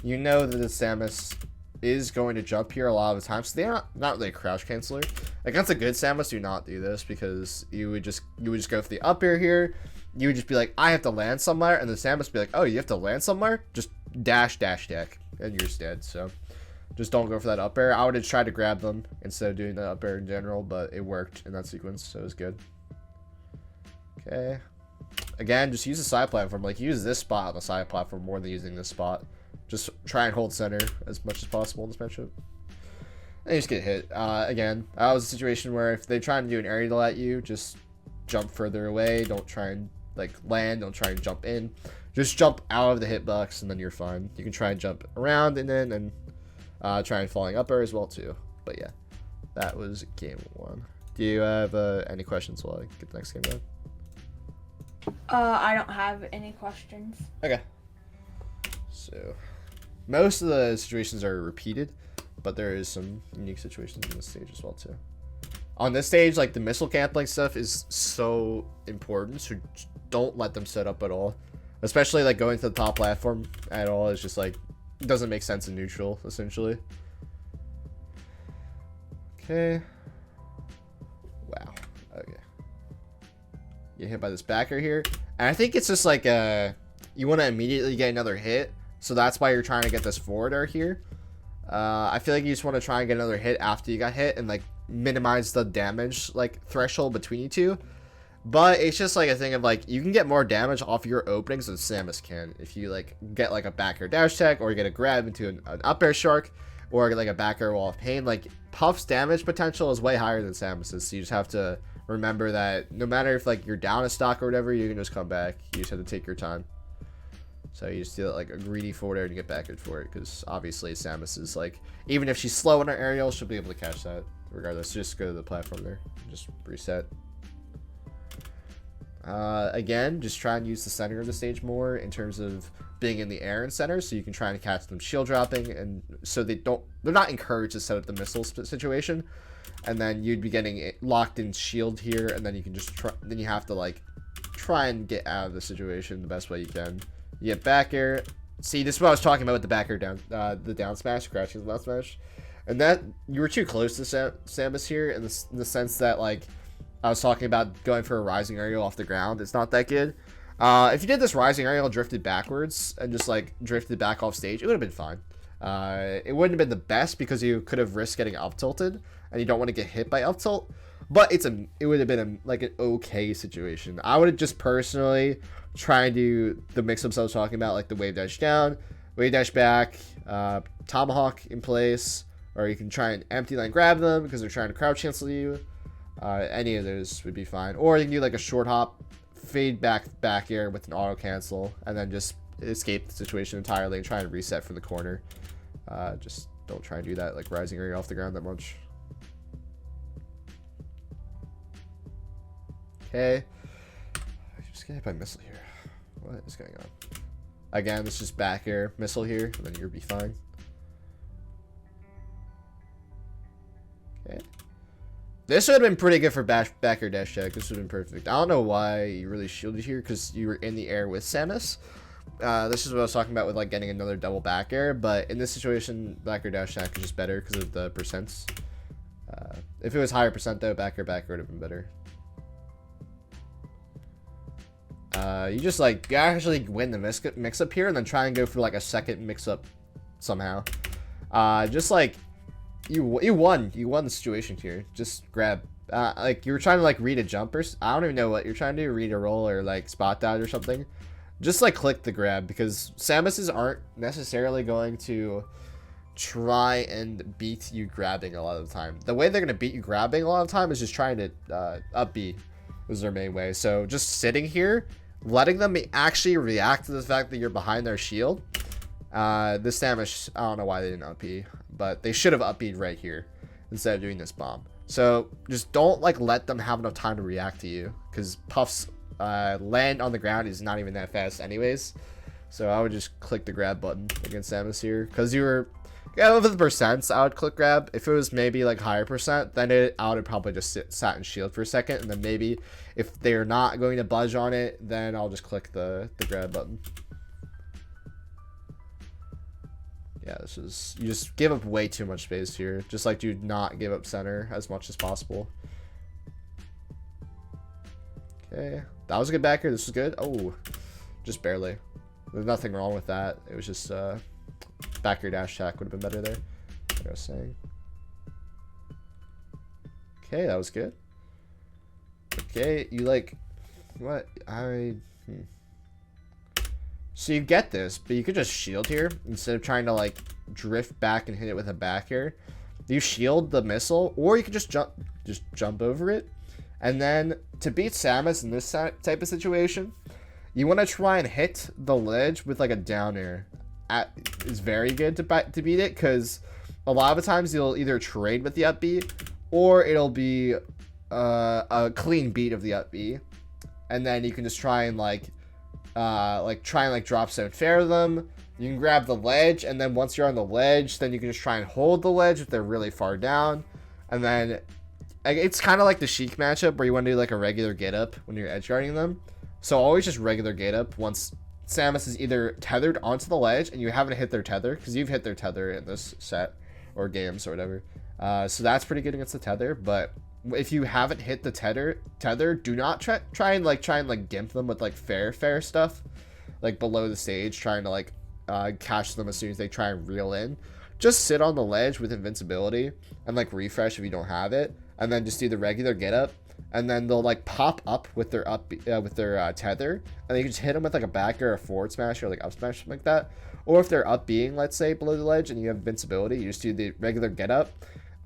you know that the Samus is going to jump here a lot of the time. So they're not really a crouch canceler. Against a good Samus, do not do this because you would just go for the up air here. You would just be like, I have to land somewhere, and the Samus would be like, oh, you have to land somewhere? Just dash deck, and you're dead. So just don't go for that up air. I would have tried to grab them instead of doing the up air in general, but it worked in that sequence, so it was good. Okay. Again, just use the side platform. Like, use this spot on the side platform more than using this spot. Just try and hold center as much as possible in this matchup. And you just get hit. Again, that was a situation where if they try to do an aerial at you, just jump further away. Don't try and, like, land. Don't try and jump in. Just jump out of the hitbox, and then you're fine. You can try and jump around and then, and try and falling up air as well, too. But, yeah, that was game 1. Do you have any questions while I get the next game done? I don't have any questions. Okay. So, most of the situations are repeated, but there is some unique situations in this stage as well, too. On this stage, like, the missile camping stuff is so important, so don't let them set up at all. Especially, like, going to the top platform at all is just, like, doesn't make sense in neutral, essentially. Okay. Wow. Okay. Get hit by this backer here. And I think it's just, like, you want to immediately get another hit. So that's why you're trying to get this forward air here. I feel like you just want to try and get another hit after you got hit and like minimize the damage like threshold between you two. But it's just like a thing of like you can get more damage off your openings than Samus can if you like get like a back air dash tech or you get a grab into an up air shark or like a back air wall of pain. Like Puff's damage potential is way higher than Samus's, so you just have to remember that no matter if like you're down a stock or whatever, you can just come back. You just have to take your time. So you just do like a greedy forward air to get back for it, because obviously Samus is like, even if she's slow on her aerial, she'll be able to catch that regardless. Just go to the platform there, just reset. Again, just try and use the center of the stage more in terms of being in the air and center, so you can try and catch them shield dropping, and so they're not encouraged to set up the missile situation, and then you'd be getting it locked in shield here, and then you can just then you have to like try and get out of the situation the best way you can. You get back air. See, this is what I was talking about with the back air down, the down smash, crashing the down smash. And that, you were too close to Samus here in the sense that, like, I was talking about going for a rising aerial off the ground. It's not that good. If you did this rising aerial, drifted backwards, and just, like, drifted back off stage, it would have been fine. It wouldn't have been the best because you could have risked getting up tilted, and you don't want to get hit by up tilt. But it would have been like an okay situation. I would have just personally try and do the mix-ups I was talking about, like the wave dash down, wave dash back, tomahawk in place, or you can try and empty line grab them because they're trying to crouch cancel you. Any of those would be fine. Or you can do like a short hop, fade back air with an auto cancel, and then just escape the situation entirely and try and reset from the corner. Just don't try and do that like rising air off the ground that much. Okay. I just get hit by missile here. What is going on? Again, this is just back air missile here, and then you'll be fine. Okay. This would have been pretty good for back air dash check. This would have been perfect. I don't know why you really shielded here, because you were in the air with Samus. This is what I was talking about with like getting another double back air, but in this situation, back air dash check is just better because of the percents. If it was higher percent though, back air would have been better. You just like you actually win the mix up here and then try and go for like a second mix up somehow. Just like you won the situation here. Just grab like you were trying to like read a jumper. I don't even know what you're trying to do, read a roll or like spot dodge or something. Just like click the grab, because Samuses aren't necessarily going to try and beat you grabbing a lot of the time. The way they're going to beat you grabbing a lot of the time is just trying to up B is their main way. So just sitting here, letting them actually react to the fact that you're behind their shield. This Samus, I don't know why they didn't up B, but they should have up B'd right here instead of doing this bomb. So just don't like let them have enough time to react to you, because Puff's land on the ground is not even that fast anyways. So I would just click the grab button against Samus here, because you were, yeah, with the percents, I would click grab. If it was maybe like higher percent, then I would probably just sat and shield for a second, and then maybe if they're not going to budge on it, then I'll just click the grab button. Yeah, this is, you just give up way too much space here. Just like do not give up center as much as possible. Okay, that was a good backer. This was good. Oh, just barely. There's nothing wrong with that. It was just backer dash attack would have been better there, like I was saying. Okay, that was good. Okay, you like what So you get this, but you could just shield here instead of trying to like drift back and hit it with a backer. You shield the missile, or you could just jump over it. And then to beat Samus in this type of situation, you want to try and hit the ledge with like a down air. It's very good to beat it, because a lot of the times you'll either trade with the up B, or it'll be a clean beat of the up B, and then you can just try and drop zone fair them. You can grab the ledge, and then once you're on the ledge, then you can just try and hold the ledge if they're really far down. And then it's kind of like the Sheik matchup where you want to do like a regular get up when you're edge guarding them. So always just regular get up once Samus is either tethered onto the ledge and you haven't hit their tether, because you've hit their tether in this set or games or whatever. So that's pretty good against the tether. But if you haven't hit the tether, do not try and gimp them with like fair stuff, like below the stage, trying to like catch them as soon as they try and reel in. Just sit on the ledge with invincibility and like refresh if you don't have it, and then just do the regular get up, and then they'll like pop up with their tether, and then you can just hit them with like a backer or a forward smash or like up smash, something like that. Or if they're up being, let's say, below the ledge and you have invincibility, you just do the regular get up,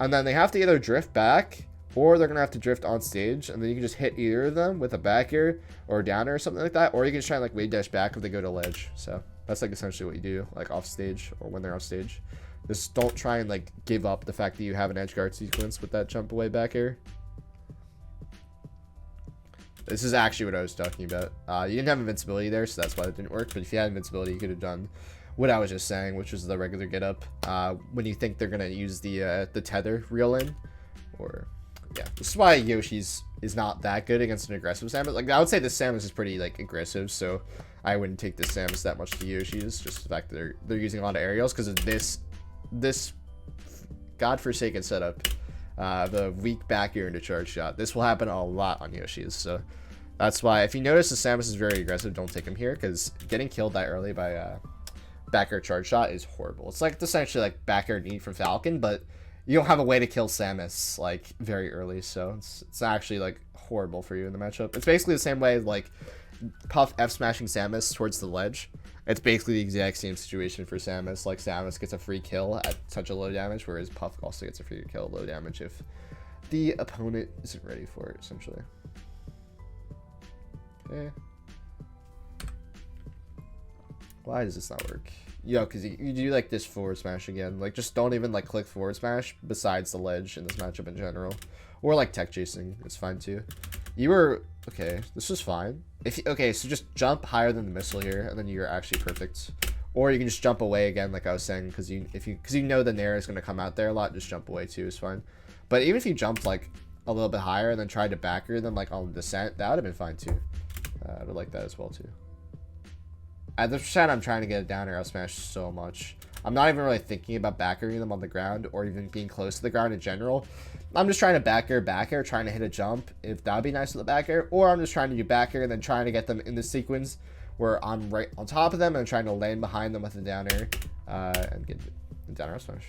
and then they have to either drift back, or they're gonna have to drift on stage, and then you can just hit either of them with a back air or a down air or something like that, or you can just try and like wave dash back if they go to ledge. So that's like essentially what you do, like off stage or when they're off stage. Just don't try and like give up the fact that you have an edge guard sequence with that jump away back air. This is actually what I was talking about. You didn't have invincibility there, so that's why it didn't work. But if you had invincibility, you could have done what I was just saying, which was the regular get up. When you think they're gonna use the tether reel in, or yeah, this is why Yoshi's is not that good against an aggressive Samus. Like I would say this Samus is pretty like aggressive, so I wouldn't take this Samus that much to Yoshi's. Just the fact that they're using a lot of aerials because of this godforsaken setup. The weak back air into Chargeshot. This will happen a lot on Yoshi's, so that's why if you notice the Samus is very aggressive, don't take him here, because getting killed that early by back air Chargeshot is horrible. It's like essentially like back air knee from Falcon, but you don't have a way to kill Samus like very early, so it's actually like horrible for you in the matchup. It's basically the same way like Puff F smashing Samus towards the ledge. It's basically the exact same situation for Samus. Like Samus gets a free kill at such a low damage, whereas Puff also gets a free kill at low damage if the opponent isn't ready for it, essentially. Okay. Why does this not work? Yo, because you do like this forward smash again. Like just don't even like click forward smash besides the ledge in this matchup in general. Or like tech chasing, it's fine too. You were okay, this was fine. Okay, so just jump higher than the missile here, and then you're actually perfect. Or you can just jump away again, like I was saying, because you know the Dair is gonna come out there a lot. Just jump away too is fine. But even if you jumped like a little bit higher and then tried to backer them like on the descent, that would have been fine too. I would like that as well too. At the percent, I'm trying to get it down air smash so much. I'm not even really thinking about backering them on the ground or even being close to the ground in general. I'm just trying to back air, trying to hit a jump, if that would be nice with the back air. Or I'm just trying to do back air and then trying to get them in the sequence where I'm right on top of them and trying to land behind them with a down air and get the down air smash.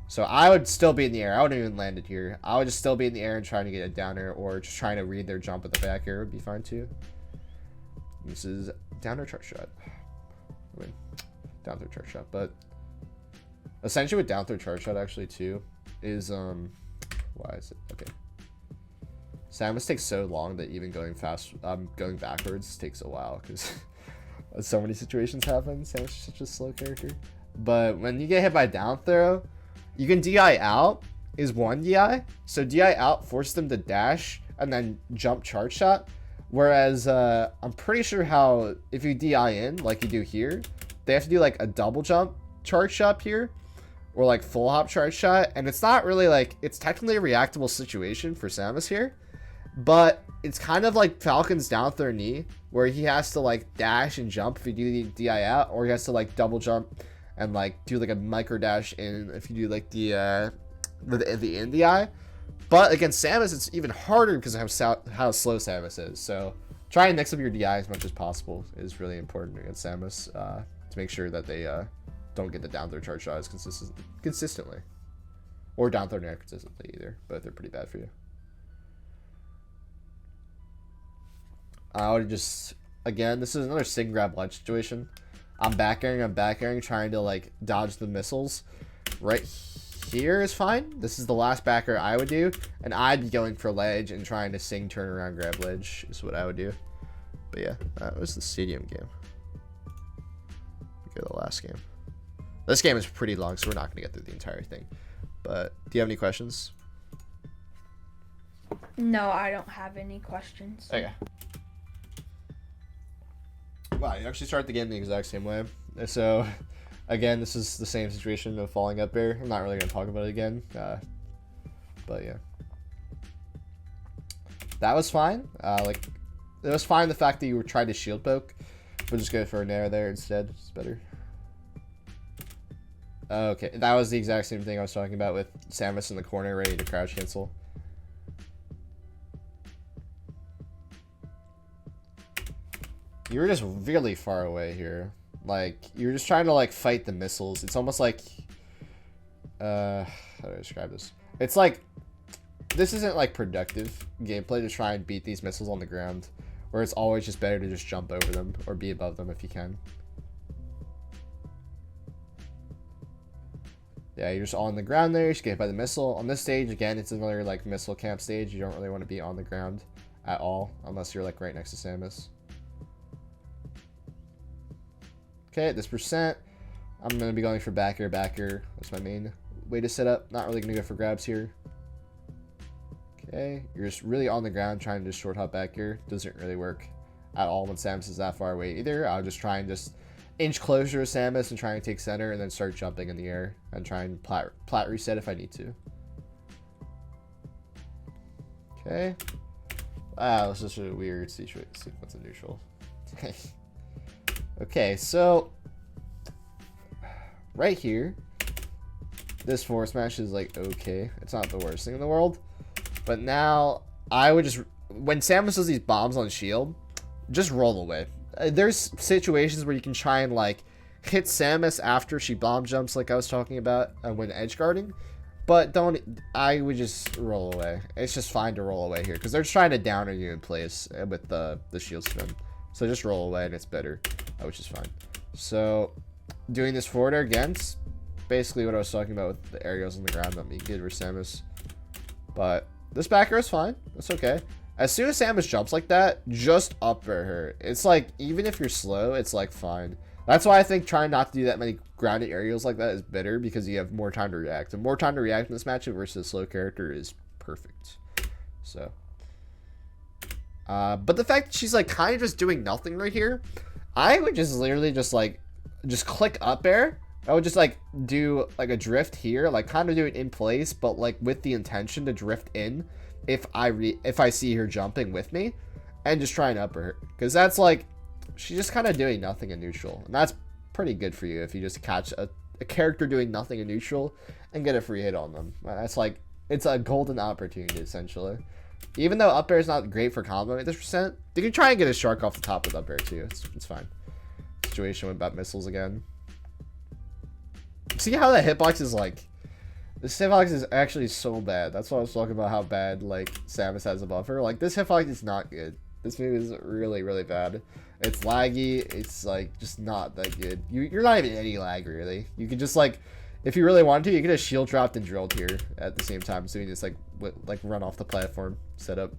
So I would still be in the air. I wouldn't even land it here. I would just still be in the air and trying to get a down air, or just trying to read their jump with the back air would be fine too. This is down air Chargeshot. I mean, down through Chargeshot, but Essentially with down throw charge shot actually too is why is it okay? Samus takes so long that even going going backwards takes a while because so many situations happen. Samus is such a slow character. But when you get hit by down throw, you can DI out is one DI. So DI out forces them to dash and then jump charge shot. Whereas I'm pretty sure how if you DI in like you do here, they have to do like a double jump charge shot here or like full hop charge shot. And it's not really like, it's technically a reactable situation for Samus here. But it's kind of like Falcon's down throw knee, where he has to like dash and jump if you do the DI out, or he has to like double jump and like do like a micro dash in if you do like the in DI. But against Samus, it's even harder because of how slow Samus is. So try and mix up your DI as much as possible is really important against Samus to make sure that they don't get the down throw charge shots consistently, or down throw near consistently either. But they're pretty bad for you. I would just, again, this is another sing grab ledge situation. I'm back airing, trying to like dodge the missiles. Right here is fine. This is the last back air I would do, and I'd be going for ledge and trying to sing turn around grab ledge is what I would do. But yeah, that was the stadium game. Okay, the last game. This game is pretty long, so we're not going to get through the entire thing. But do you have any questions? No, I don't have any questions. Okay. Wow, you actually start the game the exact same way. So, again, this is the same situation of falling up Bair. I'm not really going to talk about it again. But yeah. That was fine. Like, it was fine the fact that you were trying to shield poke. We'll just go for a nair there instead. It's better. Okay, that was the exact same thing I was talking about with Samus in the corner ready to crouch cancel. You were just really far away here. Like, you're just trying to, like, fight the missiles. It's almost like... how do I describe this? It's like... This isn't, like, productive gameplay to try and beat these missiles on the ground. Where it's always just better to just jump over them. Or be above them if you can. Yeah, you're just on the ground there. You just get hit by the missile. On this stage, again, it's another, like, missile camp stage. You don't really want to be on the ground at all. Unless you're, like, right next to Samus. Okay, at this percent, I'm going to be going for back air. That's my main way to set up. Not really going to go for grabs here. Okay, you're just really on the ground trying to just short hop back air. Doesn't really work at all when Samus is that far away either. I'll just try and just inch closer to Samus and try and take center and then start jumping in the air and try and plat reset if I need to. Okay. Wow, this is such a weird sequence of neutral. Okay, so right here, this Fsmash is like okay. It's not the worst thing in the world, but now I would just, when Samus does these bombs on shield, just roll away. There's situations where you can try and like hit Samus after she bomb jumps, like I was talking about when edge guarding, but don't. I would just roll away. It's just fine to roll away here because they're trying to downer you in place with the shield spin. So just roll away and it's better, which is fine. So doing this forward air again, basically what I was talking about with the aerials on the ground, not me good for Samus. But this back air is fine. That's okay. As soon as Samus jumps like that, just up air her. It's like, even if you're slow, it's like fine. That's why I think trying not to do that many grounded aerials like that is better because you have more time to react. And more time to react in this matchup versus a slow character is perfect. So... but the fact that she's like kind of just doing nothing right here, I would just literally just like click up air. I would just like do like a drift here, like kind of do it in place, but like with the intention to drift in if I see her jumping with me, and just try and up her, because that's like she's just kind of doing nothing in neutral, and that's pretty good for you if you just catch a character doing nothing in neutral and get a free hit on them. That's like, it's a golden opportunity essentially. Even though up air is not great for combo at this percent, you can try and get a shark off the top with up air too. It's fine. Situation with about missiles again. See how that hitbox is like... This hitbox is actually so bad. That's why I was talking about how bad like Samus has a buffer. Like this hitbox is not good. This move is really, really bad. It's laggy. It's like just not that good. You're not even any lag really. You can just like... If you really wanted to, you could have shield dropped and drilled here at the same time, so you just like run off the platform setup.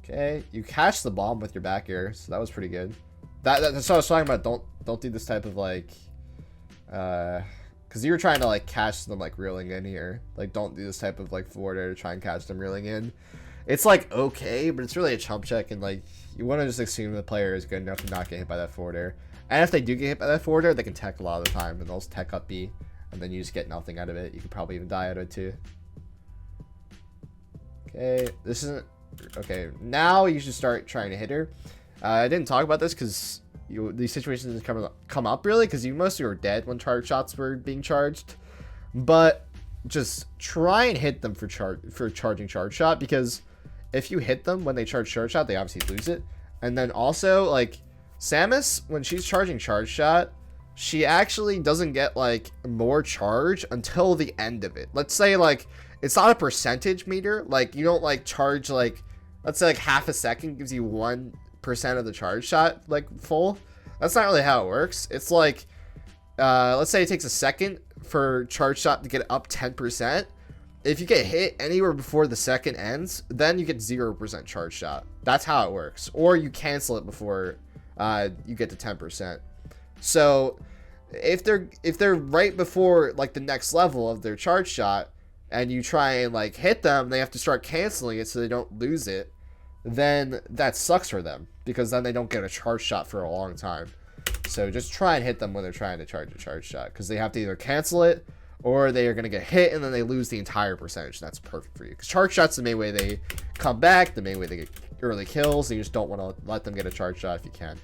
Okay, you catch the bomb with your back air, so that was pretty good. That's what I was talking about. Don't do this type of like, because you were trying to like catch them like reeling in here. Like, don't do this type of like forward air to try and catch them reeling in. It's like okay, but it's really a chump check, and like you want to just assume the player is good enough to not get hit by that forward air. And if they do get hit by that forward air, they can tech a lot of the time, and they'll just tech up B, and then you just get nothing out of it. You could probably even die out of it too. Okay, this isn't okay. Now you should start trying to hit her. I didn't talk about this because these situations didn't come up really because you mostly were dead when charge shots were being charged, but just try and hit them for charging charge shot, because if you hit them when they charge charge shot, they obviously lose it. And then also like Samus, when she's charging charge shot, she actually doesn't get like more charge until the end of it. Let's say like it's not a percentage meter, like you don't like charge like, let's say like half a second gives you 1% of the charge shot like full. That's not really how it works. It's like let's say it takes a second for charge shot to get up 10%. If you get hit anywhere before the second ends, then you get 0% charge shot. That's how it works. Or you cancel it before you get to 10%. So if they're right before like the next level of their charge shot, and you try and like hit them, they have to start canceling it so they don't lose it. Then that sucks for them, because then they don't get a charge shot for a long time. So just try and hit them when they're trying to charge a charge shot, because they have to either cancel it or they are going to get hit and then they lose the entire percentage. That's perfect for you, because charge shot's the main way they come back, the main way they get early kills. So you just don't want to let them get a charge shot if you can.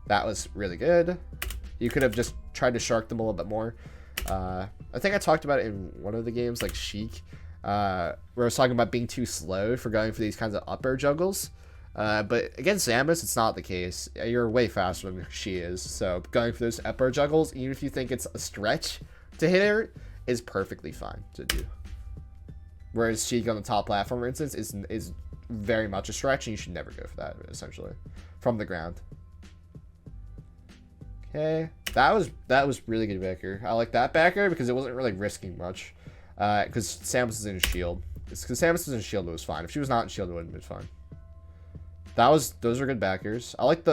That was really good. You could have just tried to shark them a little bit more. I think I talked about it in one of the games, like Sheik, where I was talking about being too slow for going for these kinds of up air juggles. But against Samus, it's not the case. You're way faster than she is. So going for those up air juggles, even if you think it's a stretch to hit her, is perfectly fine to do. Whereas Sheik on the top platform, for instance, is very much a stretch, and you should never go for that, essentially, from the ground. Okay, that was really good backer. I like that backer because it wasn't really risking much. Because Samus is in shield. It's because Samus was in shield, it was fine. If she was not in shield, it wouldn't have been fine. Those are good backers. I like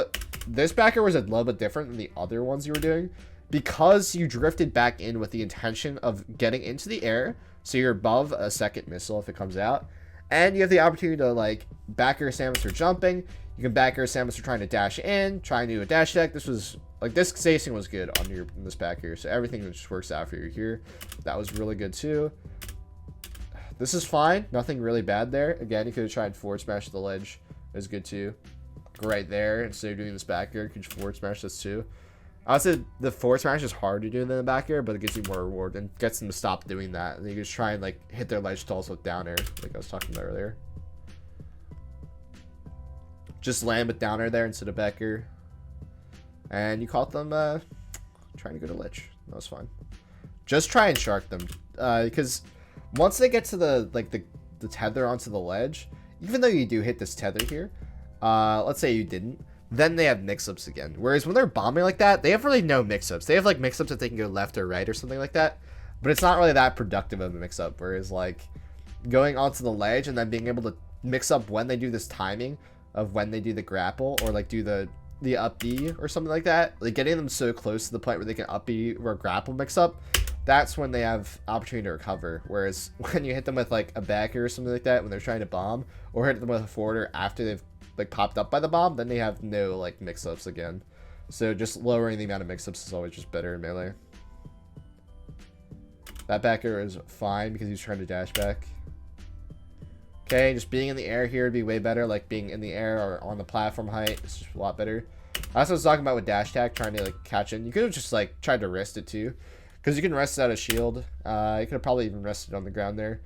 this backer was a little bit different than the other ones you were doing, because you drifted back in with the intention of getting into the air, so you're above a second missile if it comes out, and you have the opportunity to like backer Samus for jumping. You can backer Samus for trying to dash in, try and do a dash deck. This spacing was good on this backer, so everything just works out for you here. That was really good too. This is fine, nothing really bad there. Again, you could have tried forward smash at the ledge. It was good too. Right there, instead of doing this back air, you could forward smash this too. I would say the forward smash is harder to do than the back air, but it gives you more reward and gets them to stop doing that. And you can just try and like hit their ledge stalls with down air, like I was talking about earlier. Just land with down air there instead of back air. And you caught them trying to go to ledge. That was fine. Just try and shark them, because once they get to the tether onto the ledge, even though you do hit this tether here, let's say you didn't, then they have mix-ups again. Whereas when they're bombing like that, they have really no mix-ups. They have like mix-ups that they can go left or right or something like that, but it's not really that productive of a mix-up. Whereas like going onto the ledge and then being able to mix up when they do this timing of when they do the grapple, or like do the up B or something like that, like getting them so close to the point where they can up B or grapple mix up, that's when they have opportunity to recover. Whereas when you hit them with like a backer or something like that when they're trying to bomb, or hit them with a forwarder after they've like popped up by the bomb, then they have no like mix-ups again. So just lowering the amount of mix-ups is always just better in melee. That backer is fine because he's trying to dash back. Okay, just being in the air here would be way better, like being in the air or on the platform height. It's just a lot better. That's what I was talking about with dash attack, trying to like catch in. You could have just like tried to rest it too, because you can rest it out of shield. You could have probably even rested on the ground there.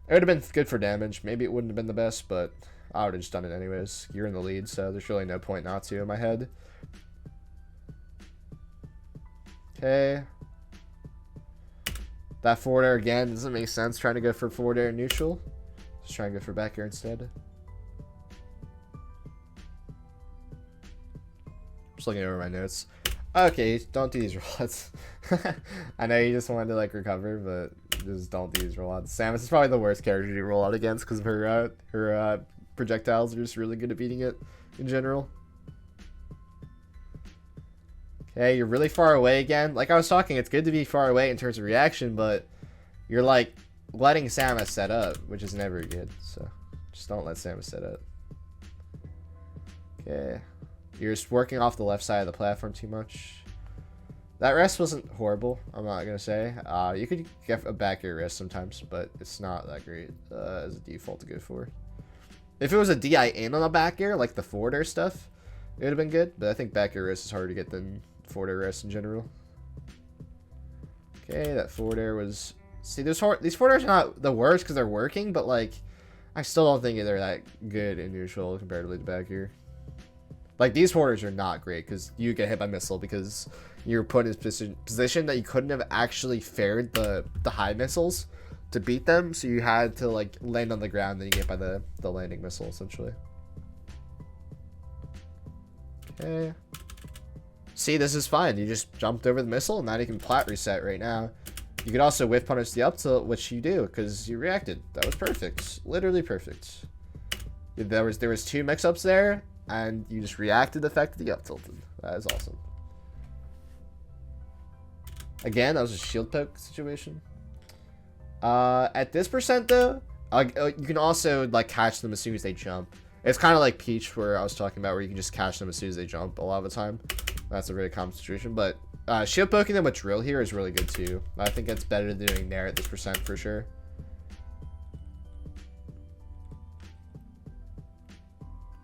It would have been good for damage. Maybe it wouldn't have been the best, but I would have just done it anyways. You're in the lead, so there's really no point not to in my head. Okay. That forward air again doesn't make sense trying to go for forward air neutral. Just try and go for back air instead. Just looking over my notes. Okay, don't do these rollouts. I know you just wanted to like recover, but just don't do these rollouts. Samus is probably the worst character to roll out against because her projectiles are just really good at beating it in general. Okay, you're really far away again. Like I was talking, it's good to be far away in terms of reaction, but you're like letting Samus set up, which is never good. So just don't let Samus set up. Okay. You're just working off the left side of the platform too much. That rest wasn't horrible, I'm not going to say. You could get a back air rest sometimes, but it's not that great as a default to go for. If it was a DI in on a back air, like the forward air stuff, it would have been good. But I think back air rest is harder to get than forward air rest in general. Okay, that forward air was... See, these forward airs are not the worst because they're working, but like, I still don't think they're that good in neutral comparatively to back air. Like, these forwarders are not great because you get hit by missile because you're put in a position that you couldn't have actually fared the high missiles to beat them, so you had to, like, land on the ground, then you get by the landing missile, essentially. Okay. See, this is fine. You just jumped over the missile, and now you can plat reset right now. You could also whiff punish the up tilt, which you do, because you reacted. That was perfect. Literally perfect. There was 2 mix-ups there, and you just reacted the fact that the up tilted. That is awesome. Again, that was a shield poke situation. At this percent though, you can also like catch them as soon as they jump. It's kind of like Peach, where I was talking about, where you can just catch them as soon as they jump a lot of the time. That's a really common situation, but shield poking them with drill here is really good too. I think it's better than doing Dair at this percent for sure.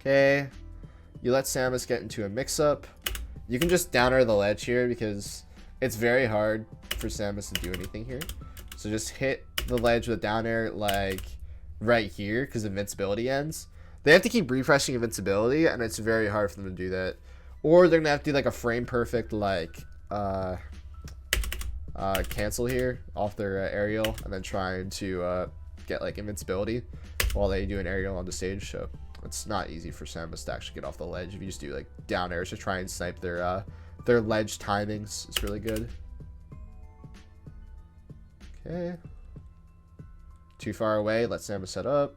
Okay. You let Samus get into a mix-up. You can just down air the ledge here because it's very hard for Samus to do anything here. So just hit the ledge with down air like right here because invincibility ends. They have to keep refreshing invincibility, and it's very hard for them to do that. Or they're gonna have to do like a frame perfect like cancel here off their aerial, and then trying to get like invincibility while they do an aerial on the stage. So it's not easy for Samus to actually get off the ledge if you just do like down airs to try and snipe their ledge timings. It's really good. Okay. Too far away. Let Samus set up.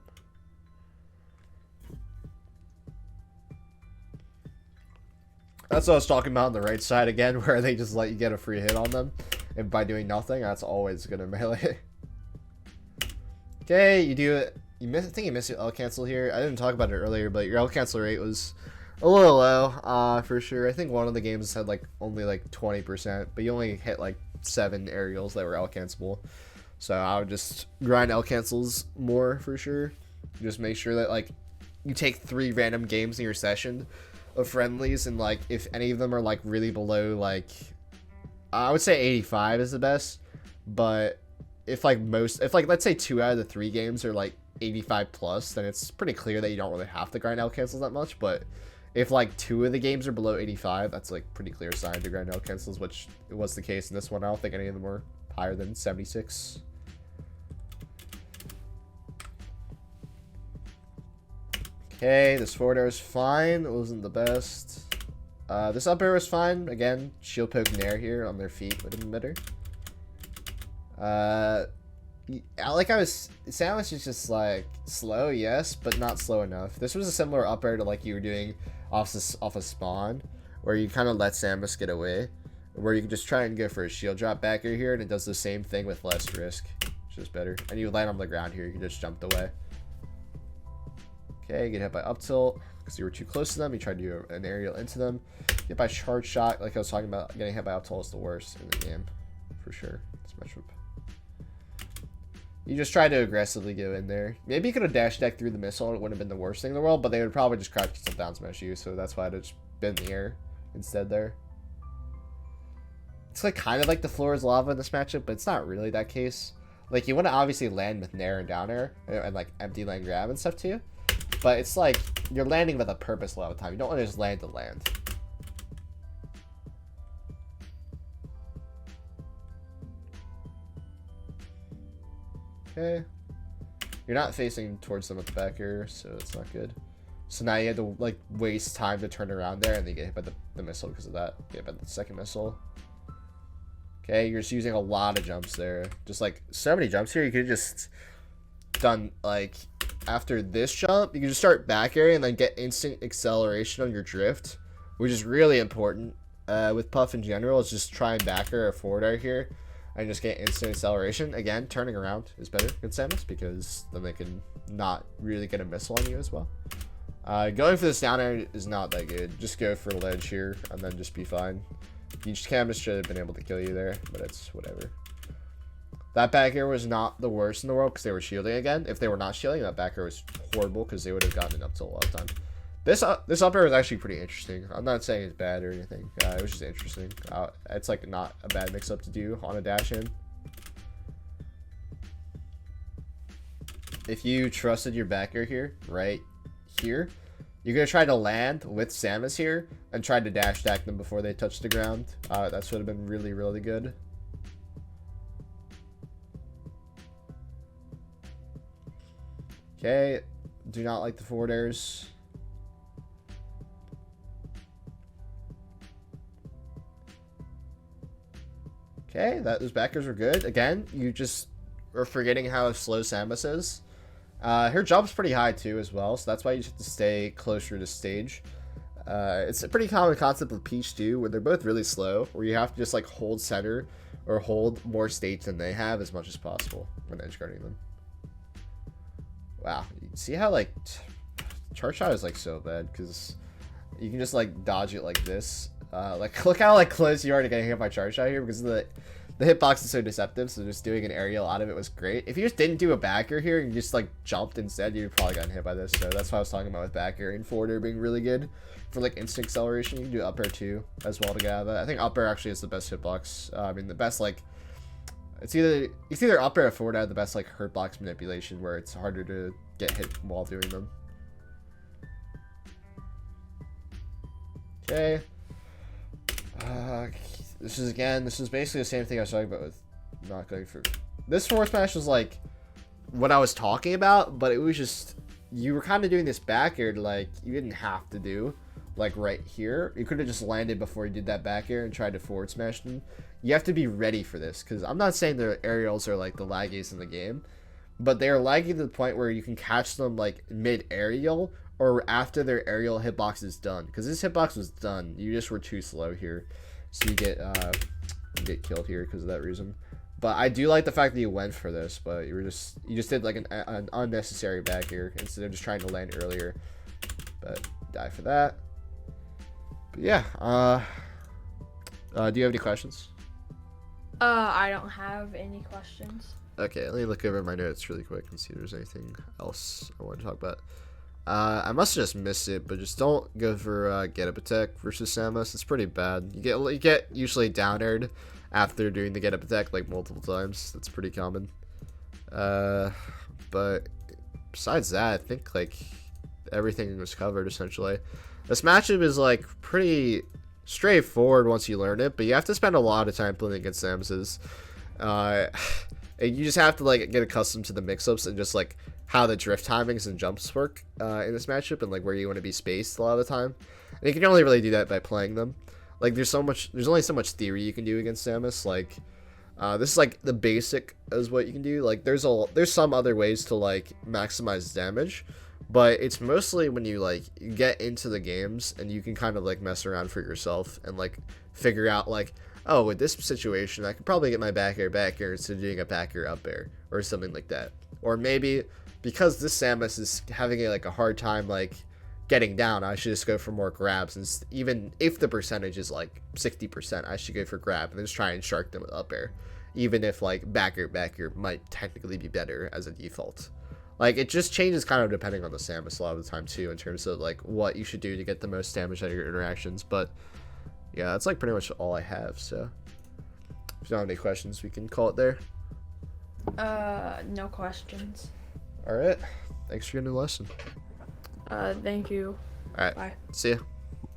That's what I was talking about on the right side again, where they just let you get a free hit on them, and by doing nothing, that's always gonna melee. Okay, you do it. I think you missed your L cancel here. I didn't talk about it earlier, but your L cancel rate was a little low, for sure. I think one of the games had like only like 20%, but you only hit like 7 aerials that were L cancelable. So I would just grind L cancels more for sure. Just make sure that like you take 3 random games in your session of friendlies, and like if any of them are like really below, like I would say 85 is the best, but if like let's say 2 out of the 3 games are like 85 plus, then it's pretty clear that you don't really have to grind L cancels that much. But if like 2 of the games are below 85, that's like pretty clear sign to grind L cancels, which it was the case in this one. I don't think any of them were higher than 76. Okay, this forward air is fine. It wasn't the best. This up air was fine. Again, shield poke Dair here on their feet would have been better. Samus is just like slow, yes, but not slow enough. This was a similar up air to like you were doing off a spawn, where you kind of let Samus get away, where you can just try and go for a shield drop back air here, and it does the same thing with less risk, which is better. And you land on the ground here, you can just jump away. Okay, get hit by up tilt because you were too close to them. You tried to do an aerial into them. Get by Chargeshot, like I was talking about. Getting hit by up tilt is the worst in the game, for sure. This matchup. You just try to aggressively go in there. Maybe you could have dash decked through the missile. It wouldn't have been the worst thing in the world, but they would probably just crouch yourself down smash you. So that's why I'd just been in the air instead there. It's like kind of like the floor is lava in this matchup, but it's not really that case. Like you want to obviously land with nair and down air and like empty land grab and stuff too. But it's like you're landing with a purpose a lot of the time. You don't want to just land to land. Okay. You're not facing towards them with the back air, so it's not good. So now you had to like waste time to turn around there, and they get hit by the the missile because of that. Okay, but the second missile. Okay, you're just using a lot of jumps there. Just like so many jumps here. You could just done like after this jump, you can just start back area and then get instant acceleration on your drift, which is really important. With Puff in general, it's just try and back air or forward air here and just get instant acceleration. Again, turning around is better against Samus because then they can not really get a missile on you as well. Going for this down air is not that good. Just go for ledge here and then just be fine. Each Samus should have been able to kill you there, but it's whatever. That back air was not the worst in the world because they were shielding again. If they were not shielding, that back air was horrible because they would have gotten it up to a lot of time. This up air was actually pretty interesting. I'm not saying it's bad or anything. It was just interesting. It's like not a bad mix-up to do on a dash in. If you trusted your back air here, right here, you're going to try to land with Samus here and try to dash attack them before they touch the ground. That would have been really, really good. Okay, do not like the forward airs. Okay, those backers were good. Again, you just are forgetting how slow Samus is. Her jump's pretty high too as well, so that's why you just have to stay closer to stage. It's a pretty common concept with Peach too, where they're both really slow, where you have to just like hold center or hold more stage than they have as much as possible when edgeguarding them. Wow, you see how like Chargeshot is like so bad because you can just like dodge it like this. Like look how like close you are to getting hit by Chargeshot here because the hitbox is so deceptive. So just doing an aerial out of it was great. If you just didn't do a backer here and you just like jumped instead, you'd probably gotten hit by this. So that's what I was talking about with backer and forward air being really good for like instant acceleration. You can do up air too as well to get out of that. I think up air actually is the best hitbox. I mean the best like it's either up air or forward air, the best like hurt box manipulation where it's harder to get hit while doing them. Okay. This is basically the same thing I was talking about with not going for this forward smash was like what I was talking about, but it was just you were kind of doing this back air like you didn't have to do like right here. You could have just landed before you did that back air and tried to forward smash them. You have to be ready for this because I'm not saying the aerials are like the laggiest in the game, but they are laggy to the point where you can catch them like mid aerial or after their aerial hitbox is done, because this hitbox was done. You just were too slow here, so you get killed here because of that reason. But I do like the fact that you went for this, but you just did like an unnecessary back here instead of just trying to land earlier. But die for that. But yeah, do you have any questions? I don't have any questions. Okay, let me look over my notes really quick and see if there's anything else I want to talk about. I must have just missed it, but just don't go for Gettup attack versus Samus. It's pretty bad. You get usually down aired after doing the Gettup attack like multiple times. That's pretty common. But besides that, I think like everything was covered essentially. This matchup is like pretty straightforward once you learn it, but you have to spend a lot of time playing against Samus's. And you just have to like get accustomed to the mix-ups and just like how the drift timings and jumps work in this matchup and like where you want to be spaced a lot of the time. And you can only really do that by playing them. Like there's only so much theory you can do against Samus. Like this is like the basic as what you can do. Like there's some other ways to like maximize damage, but it's mostly when you like get into the games and you can kind of like mess around for yourself and like figure out like, oh, with this situation I could probably get my back air instead of doing a back air up air or something like that. Or maybe because this Samus is having a hard time like getting down, I should just go for more grabs, and even if the percentage is like 60%, I should go for grab and then just try and shark them with up air, even if like back air might technically be better as a default. Like it just changes kind of depending on the Samus a lot of the time too, in terms of like what you should do to get the most damage out of your interactions. But yeah, that's like pretty much all I have. So if you don't have any questions, we can call it there. No questions. All right, thanks for getting the lesson. Thank you. All right, bye. See ya.